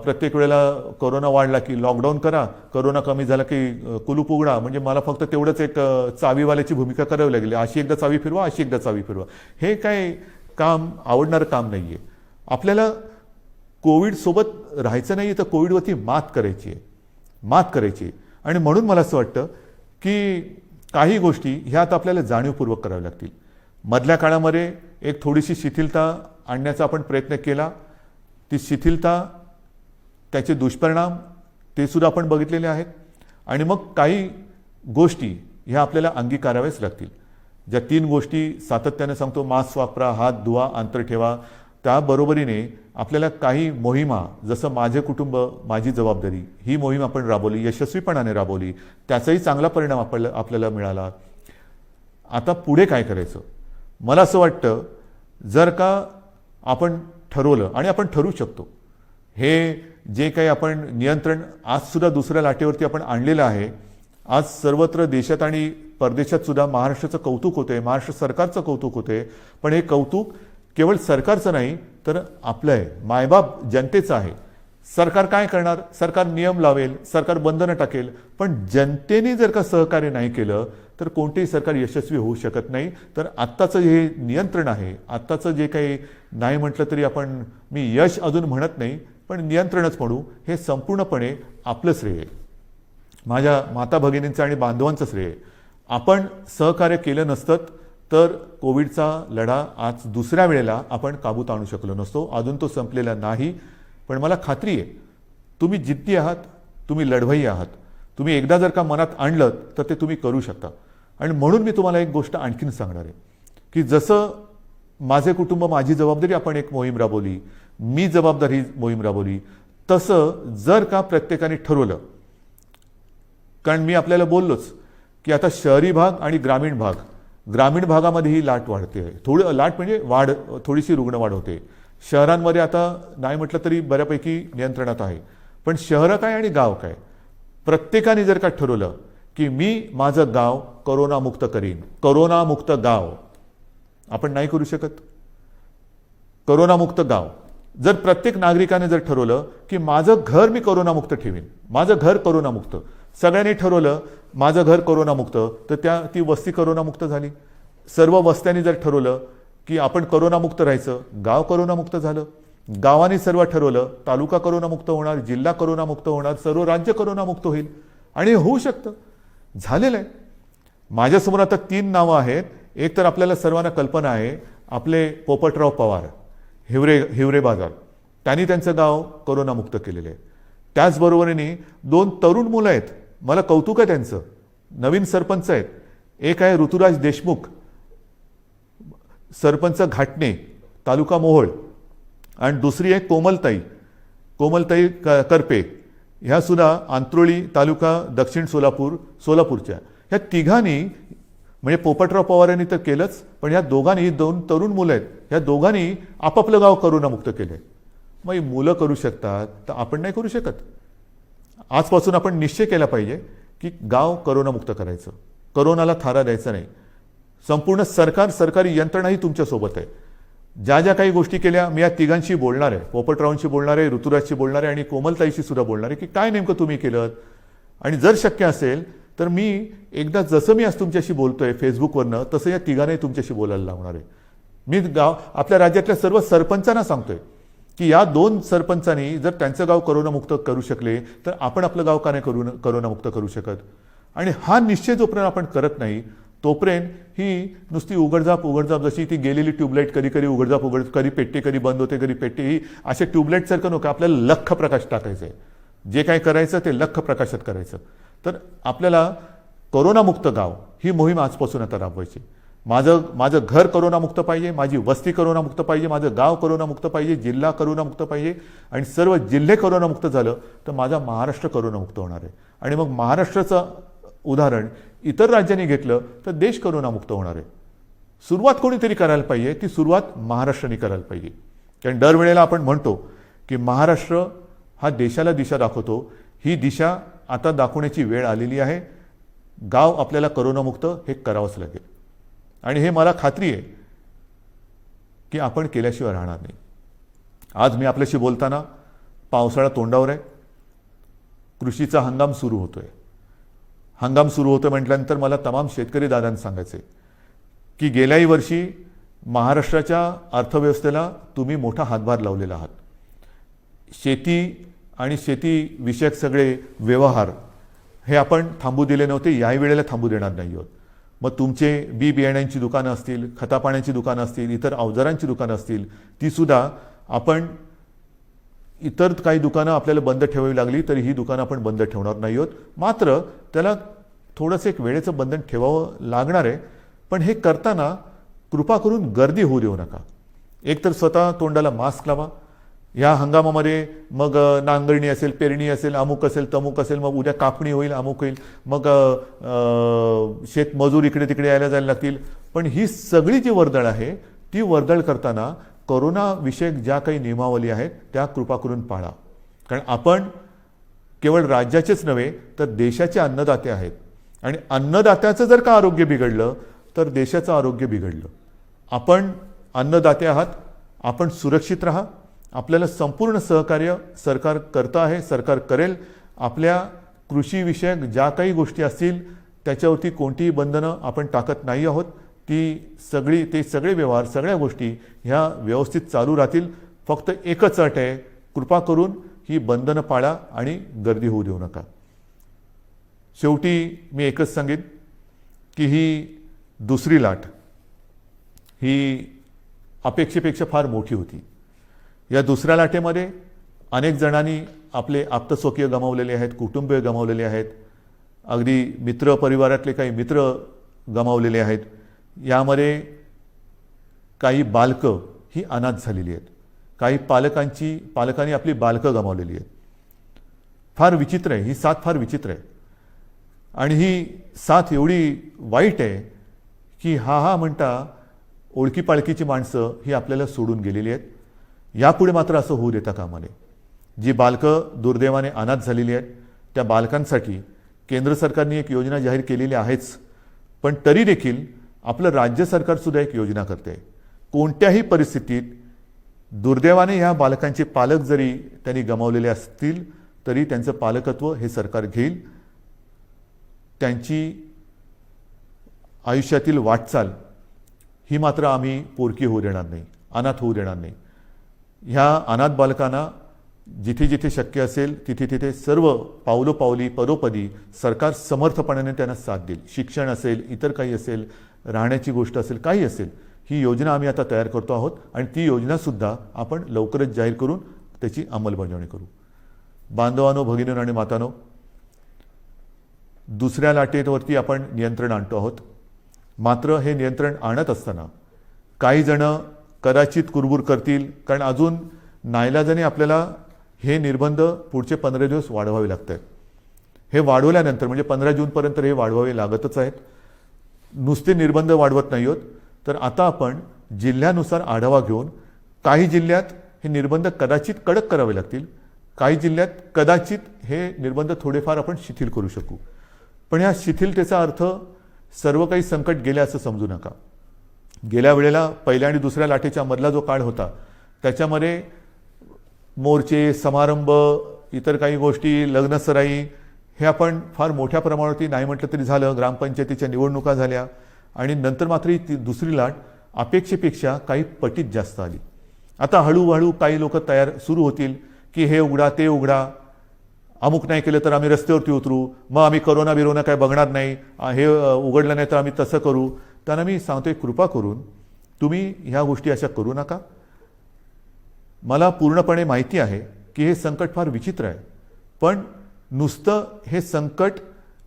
Speaker 1: प्रत्येक वेळेला कोरोना वाढला की लॉकडाऊन करा, कोरोना कमी झाला की कुलूप उघडा, म्हणजे मला फक्त तेवढंच एक चावीवाल्याची भूमिका करावी लागली, अशी एकदा चावी फिरवा, अशी एकदा चावी फिरवा. हे काय काम आवडणारं काम नाही आहे. आपल्याला कोविडसोबत राहायचं नाही तर कोविडवरती मात करायची आहे. आणि म्हणून मला असं वाटतं की काही गोष्टी ह्या आता आपल्याला जाणीवपूर्वक कराव्या लागतील. मधल्या काळामध्ये एक थोडीशी शिथिलता आणण्याचा आपण प्रयत्न केला, ती शिथिलता त्याचे दुष्परिणाम ते सुद्धा आपण बघितलेले आहेत. आणि मग काही गोष्टी ह्या आपल्याला अंगीकाराव्याच लागतील. ज्या 3 गोष्टी सातत्याने सांगतो, मास्क वापरा, हात धुवा, अंतर ठेवा, त्याबरोबरीने आपल्याला काही मोहिमा, जसं माझे कुटुंब माझी जबाबदारी, ही मोहीम आपण राबवली, यशस्वीपणाने राबवली, त्याचाही चांगला परिणाम आपल्याला मिळाला. आता पुढे काय करायचं, मला असं वाटतं जर का आपण ठरवलं, आणि आपण ठरवू शकतो, हे जे काही आपण नियंत्रण आजसुद्धा दुसऱ्या लाटेवरती आपण आणलेलं आहे, आज सर्वत्र देशात आणि परदेशात सुद्धा महाराष्ट्राचं कौतुक होते, महाराष्ट्र सरकारचं कौतुक होते. पण हे कौतुक केवळ सरकारचं नाही तर आपलं आहे, मायबाप जनतेचं आहे. सरकार काय करणार, सरकार नियम लावेल, सरकार बंधनं टाकेल, पण जनतेने जर का सहकार्य नाही केलं तर कोणतेही सरकार यशस्वी होऊ शकत नाही. तर आत्ताचं हे नियंत्रण आहे, आत्ताचं जे काही नाही म्हटलं तरी आपण, मी यश अजून म्हणत नाही पण नियंत्रणच म्हणू, हे संपूर्णपणे आपलं श्रेय आहे, माझ्या माता भगिनींचं आणि बांधवांचं श्रेय आहे. आपण सहकार्य केलं नसतं तर कोविडचा लढा आज दुसऱ्या वेळेला आपण काबूत आणू शकलो नसतो. अजून तो संपलेला नाही, पण मला खात्री आहे तुम्ही जिद्दी आहात, तुम्ही लढवई आहात. तुम्ही एकदा जर का मनात आणलं तर ते तुम्ही करू शकता. आणि म्हणून मी तुम्हाला एक गोष्ट आणखीन सांगणार आहे की जसं माझे कुटुंब माझी जबाबदारी आपण एक मोहीम राबवली, मी जबाबदारी मोहीम राबवली, तसं जर का प्रत्येकाने ठरवलं, कारण मी आपल्याला बोललोच की आता शहरी भाग आणि ग्रामीण भागामध्ये ही लाट वाढते आहे. थोडं लाट म्हणजे थोडीशी रुग्ण वाढ होते. शहरांमध्ये आता नाही म्हटलं तरी बऱ्यापैकी नियंत्रणात आहे. पण शहरं काय आणि गाव काय, प्रत्येकाने जर का ठरवलं की मी माझं गाव कोरोनामुक्त करीन, कोरोनामुक्त गाव आपण नाही करू शकत. कोरोनामुक्त गाव जर प्रत्येक नागरिकाने जर ठरवलं की माझं घर मी कोरोनामुक्त ठेवीन, माझं घर कोरोनामुक्त, सगळ्यांनी ठरवलं माझं घर कोरोनामुक्त, तर ती वस्ती कोरोनामुक्त झाली. सर्व वस्त्यांनी जर ठरवलं की आपण कोरोनामुक्त राहायचं, गाव कोरोनामुक्त झालं. गावाने सर्व ठरवलं तालुका कोरोनामुक्त होणार, जिल्हा कोरोनामुक्त होणार, सर्व राज्य कोरोनामुक्त होईल. आणि होऊ शकतं, झालेलं आहे. माझ्यासमोर आता 3 नावं आहेत. एक तर आपल्याला सर्वांना कल्पना आहे, आपले पोपटराव पवार, हिवरे बाजार, त्यांनी त्यांचं गाव कोरोनामुक्त केलेलं आहे. त्याचबरोबरीने 2 तरुण मुलं आहेत, मला कौतुक आहे त्यांचं, नवीन सरपंच आहेत. एक आहे ऋतुराज देशमुख, सरपंच घाटणे, तालुका मोहोळ, आणि दुसरी आहे कोमलताई करपे, ह्या सुद्धा आंत्रोळी तालुका दक्षिण सोलापूरच्या. ह्या तिघांनी म्हणजे पोपटराव पवारांनी तर केलंच, पण ह्या दोघांनी 2 तरुण मुलं आहेत, ह्या दोघांनी आपापलं गाव कोरोनामुक्त केलं आहे. मग ही मुलं करू शकतात तर आपण नाही करू शकत. आजपासून आपण निश्चय केला पाहिजे की गाव कोरोनामुक्त करायचं, कोरोनाला थारा द्यायचा नाही. संपूर्ण सरकारी यंत्रणाही तुमच्यासोबत आहे. ज्या ज्या काही गोष्टी केल्या मी या तिघांशी बोलणार आहे, पोपटरावांशी बोलणार आहे, ऋतुराजशी बोलणार आहे आणि कोमलताईशी सुद्धा बोलणार आहे की काय नेमकं तुम्ही केलं. आणि जर शक्य असेल तर मी एकदा जसं मी आज तुमच्याशी बोलतोय फेसबुकवरनं, तसं या तिघांनाही तुमच्याशी बोलायला लावणार आहे. मी आपल्या राज्यातल्या सर्व सरपंचांना सांगतोय की या 2 सरपंचांनी जर त्यांचं गाव कोरोनामुक्त करू शकले तर आपण आपलं गाव का नाही कोरोनामुक्त करू शकत. आणि हा निश्चय जोपर्यंत आपण करत नाही तोपर्यंत ही नुसती उघडझाप जशी ती गेलेली ट्यूबलाईट, कधी उघडझाप कधी पेटते, कधी बंद होते, कधी पेटते, ही अशा ट्यूबलाईटसारखं नको. आपल्याला लख्ख प्रकाश टाकायचं आहे. जे काय करायचं ते लख्ख प्रकाशात करायचं. तर आपल्याला कोरोनामुक्त गाव ही मोहीम आजपासून आता राबवायची. माझं घर कोरोनामुक्त पाहिजे, माझी वस्ती कोरोनामुक्त पाहिजे, माझं गाव कोरोनामुक्त पाहिजे, जिल्हा कोरोनामुक्त पाहिजे, आणि सर्व जिल्हे कोरोनामुक्त झालं तर माझा महाराष्ट्र कोरोनामुक्त होणार आहे. आणि मग महाराष्ट्राचं उदाहरण इतर राज्यांनी घेतलं तर देश कोरोनामुक्त होणार आहे. सुरुवात कोणीतरी करायला पाहिजे, ती सुरुवात महाराष्ट्राने करायला पाहिजे. कारण दरवेळेला आपण म्हणतो की महाराष्ट्र हा देशाला दिशा दाखवतो. ही दिशा आता दाखवण्याची वेळ आलेली आहे. गाव आपल्याला कोरोनामुक्त हे करावंच लागेल. आणि हे मला खात्री आहे की आपण केल्याशिवाय राहणार नाही. आज मी आपल्याशी बोलताना पावसाळा तोंडावर आहे, कृषीचा हंगाम सुरू होतोय. हंगाम सुरू होतं म्हटल्यानंतर मला तमाम शेतकरी दादांना सांगायचे की गेल्याही वर्षी महाराष्ट्राच्या अर्थव्यवस्थेला तुम्ही मोठा हातभार लावलेला आहात. शेती आणि शेतीविषयक सगळे व्यवहार हे आपण थांबू दिले नव्हते, याही वेळेला थांबू देणार नाही आहोत. मग तुमचे बियाण्यांची दुकानं असतील, खतापाण्याची दुकानं असतील, इतर अवजारांची दुकानं असतील, तीसुद्धा आपण इतर काही दुकानं आपल्याला बंद ठेवावी लागली तरी ही दुकानं आपण बंद ठेवणार नाही आहोत. मात्र त्याला थोडंसं एक वेळेचं बंधन ठेवावं लागणार आहे. पण हे करताना कृपा करून गर्दी होऊ देऊ नका. एकतर स्वतः तोंडाला मास्क लावा. ह्या हंगामामध्ये मग नांगरणी असेल, पेरणी असेल, अमुक असेल, तमुक असेल, मग उद्या कापणी होईल, अमुक होईल, मग शेतमजूर इकडे तिकडे यायला जायला लागतील. पण ही सगळी जी वर्दळ आहे ती वर्दळ करताना कोरोनाविषयक ज्या काही नियमावली आहेत त्या कृपा करून पाळा. कारण आपण केवळ राज्याचेच नव्हे तर देशाचे अन्नदाते आहेत. आणि अन्नदात्याचं जर का आरोग्य बिघडलं तर देशाचं आरोग्य बिघडलं. आपण अन्नदाते आहात, आपण सुरक्षित राहा. आपल्याला संपूर्ण सहकार्य सरकार करतं आहे, सरकार करेल. आपल्या कृषीविषयक ज्या काही गोष्टी असतील त्याच्यावरती कोणतीही बंधनं आपण टाकत नाही आहोत. ते सगळे व्यवहार, सगळ्या गोष्टी ह्या व्यवस्थित चालू राहतील. फक्त एकच अट आहे, कृपा करून ही बंधनं पाळा आणि गर्दी होऊ देऊ नका. शेवटी मी एकच सांगेन की ही दुसरी लाट ही अपेक्षेपेक्षा फार मोठी होती. या दुसऱ्या लाटेमध्ये अनेक जणांनी आपले आप्तस्वकीय गमावलेले आहेत, कुटुंबीय गमावलेले आहेत, अगदी मित्र परिवारातले काही मित्र गमावलेले आहेत. यामध्ये काही बालकं ही अनाथ झालेली आहेत, काही पालकांनी आपली बालकं गमावलेली आहेत. फार विचित्र आहे, ही साथ फार विचित्र आहे. आणि ही साथ एवढी वाईट आहे की हा म्हणता ओळखी पाळखीची माणसं ही आपल्याला सोडून गेलेली आहेत. यापुढे मात्र असं होऊ देता कामा नये. जी बालकं दुर्दैवाने अनाथ झालेली आहेत त्या बालकांसाठी केंद्र सरकारने एक योजना जाहीर केलेली आहेच, पण तरी देखील आपलं राज्य सरकारसुद्धा एक योजना करते. कोणत्याही परिस्थितीत दुर्दैवाने ह्या बालकांचे पालक जरी त्यांनी गमावलेले असतील तरी त्यांचं पालकत्व हे सरकार घेईल. त्यांची आयुष्यातील वाटचाल ही मात्र आम्ही पोरकी होऊ देणार नाही, अनाथ होऊ देणार नाही. ह्या अनाथ बालकांना जिथे जिथे शक्य असेल तिथे तिथे सर्व पावलोपावली पदोपदी सरकार समर्थपणाने त्यांना साथ देईल. शिक्षण असेल, इतर काही असेल, राहण्याची गोष्ट असेल, काही असेल, ही योजना आम्ही आता तयार करतो आहोत आणि ती योजनासुद्धा आपण लवकरच जाहीर करून त्याची अंमलबजावणी करू. बांधवांनो, भगिनींनो आणि मातांनो, दुसऱ्या लाटेवरती आपण नियंत्रण आणतो आहोत. मात्र हे नियंत्रण आणत असताना काही जण कदाचित कुरबुर करतील, कारण अजून नाईलाजाने आपल्याला हे निर्बंध पुढचे 15 दिवस वाढवावे लागत आहेत. हे वाढवल्यानंतर म्हणजे 15 जूनपर्यंत हे वाढवावे लागतच आहेत. नुसते निर्बंध वाढवत नाही आहोत, तर आता आपण जिल्ह्यानुसार आढावा घेऊन काही जिल्ह्यात हे निर्बंध कदाचित कडक करावे लागतील, काही जिल्ह्यात कदाचित हे निर्बंध थोडेफार आपण शिथिल करू शकू. पण ह्या शिथिलतेचा अर्थ सर्व काही संकट गेले असं समजू नका. गेल्या वेळेला पहिल्या आणि दुसऱ्या लाटेच्या मधला जो काळ होता त्याच्यामध्ये मोर्चे, समारंभ, इतर काही गोष्टी, लग्नसराई हे आपण फार मोठ्या प्रमाणावरती नाही म्हटलं तरी झालं. ग्रामपंचायतीच्या निवडणुका झाल्या आणि नंतर मात्र ती दुसरी लाट अपेक्षेपेक्षा काही पटीत जास्त आली. आता हळूहळू काही लोक तयार सुरू होतील की हे उघडा ते उघडा, अमुक नाही केलं तर आम्ही रस्त्यावरती उतरू, मग आम्ही करोना बिरोना काय बघणार नाही, हे उघडलं नाही तर आम्ही तसं करू. त्यांना मी सांगतोय, कृपा करून तुम्ही ह्या गोष्टी अशा करू नका. मला पूर्णपणे माहिती आहे की हे संकट फार विचित्र आहे, पण नुसतं हे संकट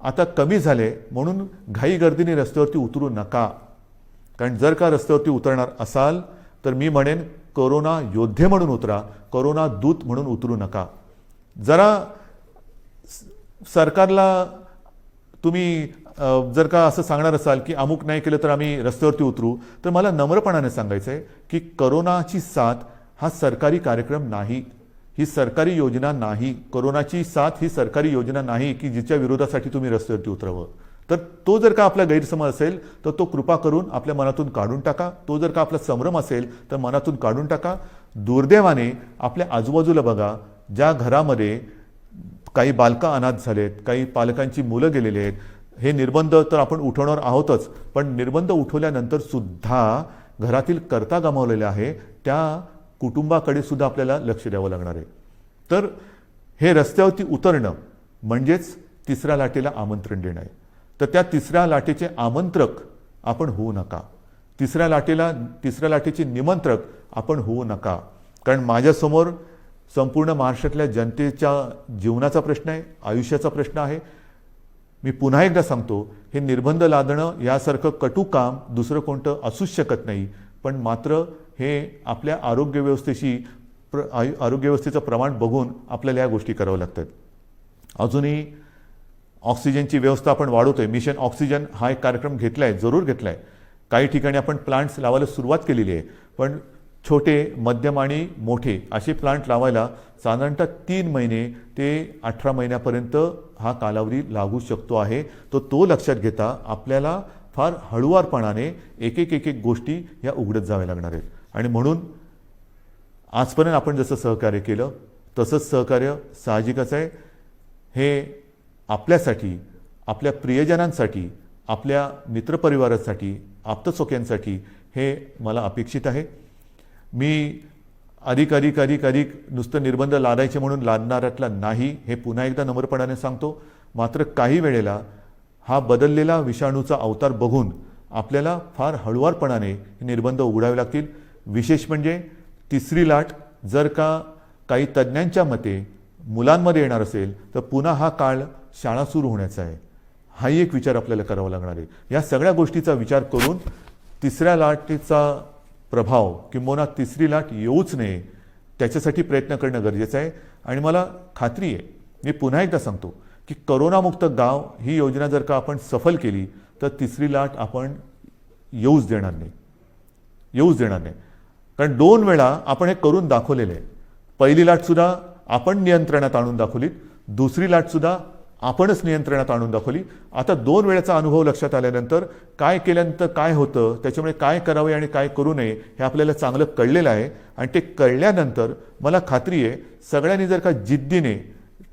Speaker 1: आता कमी झाले म्हणून घाईगर्दीने रस्त्यावरती उतरू नका. कारण जर का रस्त्यावरती उतरणार असाल तर मी म्हणेन कोरोना योद्धे म्हणून उतरा, कोरोना दूत म्हणून उतरू नका. जरा सरकारला तुम्ही जर का असं सांगणार असाल की अमुक नाही केलं तर आम्ही रस्त्यावरती उतरू, तर मला नम्रपणाने सांगायचं आहे की कोरोनाची साथ हा सरकारी कार्यक्रम नाही, ही सरकारी योजना नाही. कोरोनाची साथ ही सरकारी योजना नाही की जिच्या विरोधासाठी तुम्ही रस्त्यावरती उतरावं. तर तो जर का आपला गैरसमज असेल तर तो कृपा करून आपल्या मनातून काढून टाका. तो जर का आपला संभ्रम असेल तर मनातून काढून टाका. दुर्दैवाने आपल्या आजूबाजूला बघा, ज्या घरामध्ये काही बालकं अनाथ झालेत, काही पालकांची मुलं गेलेली आहेत, हे निर्बंध तर आपण उठवणार आहोतच, पण निर्बंध उठवल्यानंतर सुद्धा घरातील कर्ता गमावलेले आहे त्या कुटुंबाकडे सुद्धा आपल्याला लक्ष द्यावं लागणार आहे. तर हे रस्त्यावरती उतरणं म्हणजेच तिसऱ्या लाटेला आमंत्रण देणं आहे. तर त्या तिसऱ्या लाटेचे आमंत्रक आपण होऊ नका. तिसऱ्या लाटेचे निमंत्रक आपण होऊ नका. कारण माझ्यासमोर संपूर्ण महाराष्ट्रातल्या जनतेच्या जीवनाचा प्रश्न आहे, आयुष्याचा प्रश्न आहे. मी पुन्हा एकदा सांगतो, हे निर्बंध लादणं यासारखं कटू काम दुसरं कोणतं असूच शकत नाही. पण मात्र हे आपल्या आरोग्य व्यवस्थेचं प्रमाण बघून आपल्याला या गोष्टी कराव्या लागतात. अजूनही ऑक्सिजनची व्यवस्था आपण वाढवतोय. मिशन ऑक्सिजन हा एक कार्यक्रम घेतला आहे, जरूर घेतला आहे. काही ठिकाणी आपण प्लांट्स लावायला सुरुवात केलेली आहे, पण छोटे, मध्यम आणि मोठे असे प्लांट लावायला साधारणतः 3 महिने ते 18 महिन्यापर्यंत हा कालावधी लागू शकतो आहे. तो लक्षात घेता आपल्याला फार हळुवारपणाने एक एक गोष्टी ह्या उघडत जाव्या लागणार आहेत. आणि म्हणून आजपर्यंत आपण जसं सहकार्य केलं तसंच सहकार्य साहजिकच आहे. हे आपल्यासाठी, आपल्या प्रियजनांसाठी, आपल्या मित्रपरिवारासाठी, आप्तसोक्यांसाठी हे मला अपेक्षित आहे. मी अधिक नुसतं निर्बंध लादायचे म्हणून लादणाऱ्यातला नाही, हे पुन्हा एकदा नम्रपणाने सांगतो. मात्र काही वेळेला हा बदललेला विषाणूचा अवतार बघून आपल्याला फार हळुवारपणाने निर्बंध उघडावे लागतील. विशेष म्हणजे तिसरी लाट जर का काही तज्ज्ञांच्या मते मुलांमध्ये येणार असेल तर पुन्हा हा काळ शाळा सुरू होण्याचा आहे. हाही एक विचार आपल्याला करावा लागणार आहे. या सगळ्या गोष्टीचा विचार करून तिसऱ्या लाटेचा प्रभाव किंबहुना तिसरी लाट येऊच नये त्याच्यासाठी प्रयत्न करणं गरजेचं आहे. आणि मला खात्री आहे, मी पुन्हा एकदा सांगतो की करोनामुक्त गाव ही योजना जर का आपण सफल केली तर तिसरी लाट आपण येऊच देणार नाही. कारण 2 वेळा आपण हे करून दाखवलेलं आहे. पहिली लाटसुद्धा आपण नियंत्रणात आणून दाखवली, दुसरी लाटसुद्धा आपणच नियंत्रणात आणून दाखवली. आता 2 वेळेचा अनुभव लक्षात आल्यानंतर काय केल्यानंतर काय होतं, त्याच्यामुळे काय करावे आणि काय करू नये हे आपल्याला चांगलं कळलेलं आहे. आणि ते कळल्यानंतर मला खात्री आहे सगळ्यांनी जर का जिद्दीने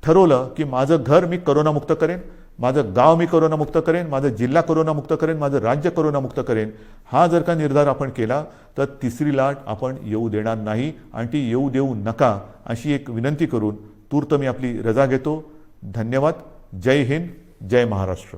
Speaker 1: ठरवलं की माझं घर मी करोनामुक्त करेन, माझं गाव मी करोनामुक्त करेन, माझं जिल्हा करोनामुक्त करेन, माझं राज्य करोनामुक्त करेन, हा जर का निर्धार आपण केला तर तिसरी लाट आपण येऊ देणार नाही आणि ती येऊ देऊ नका अशी एक विनंती करून तूर्त मी आपली रजा घेतो. धन्यवाद. जय हिंद, जय महाराष्ट्र.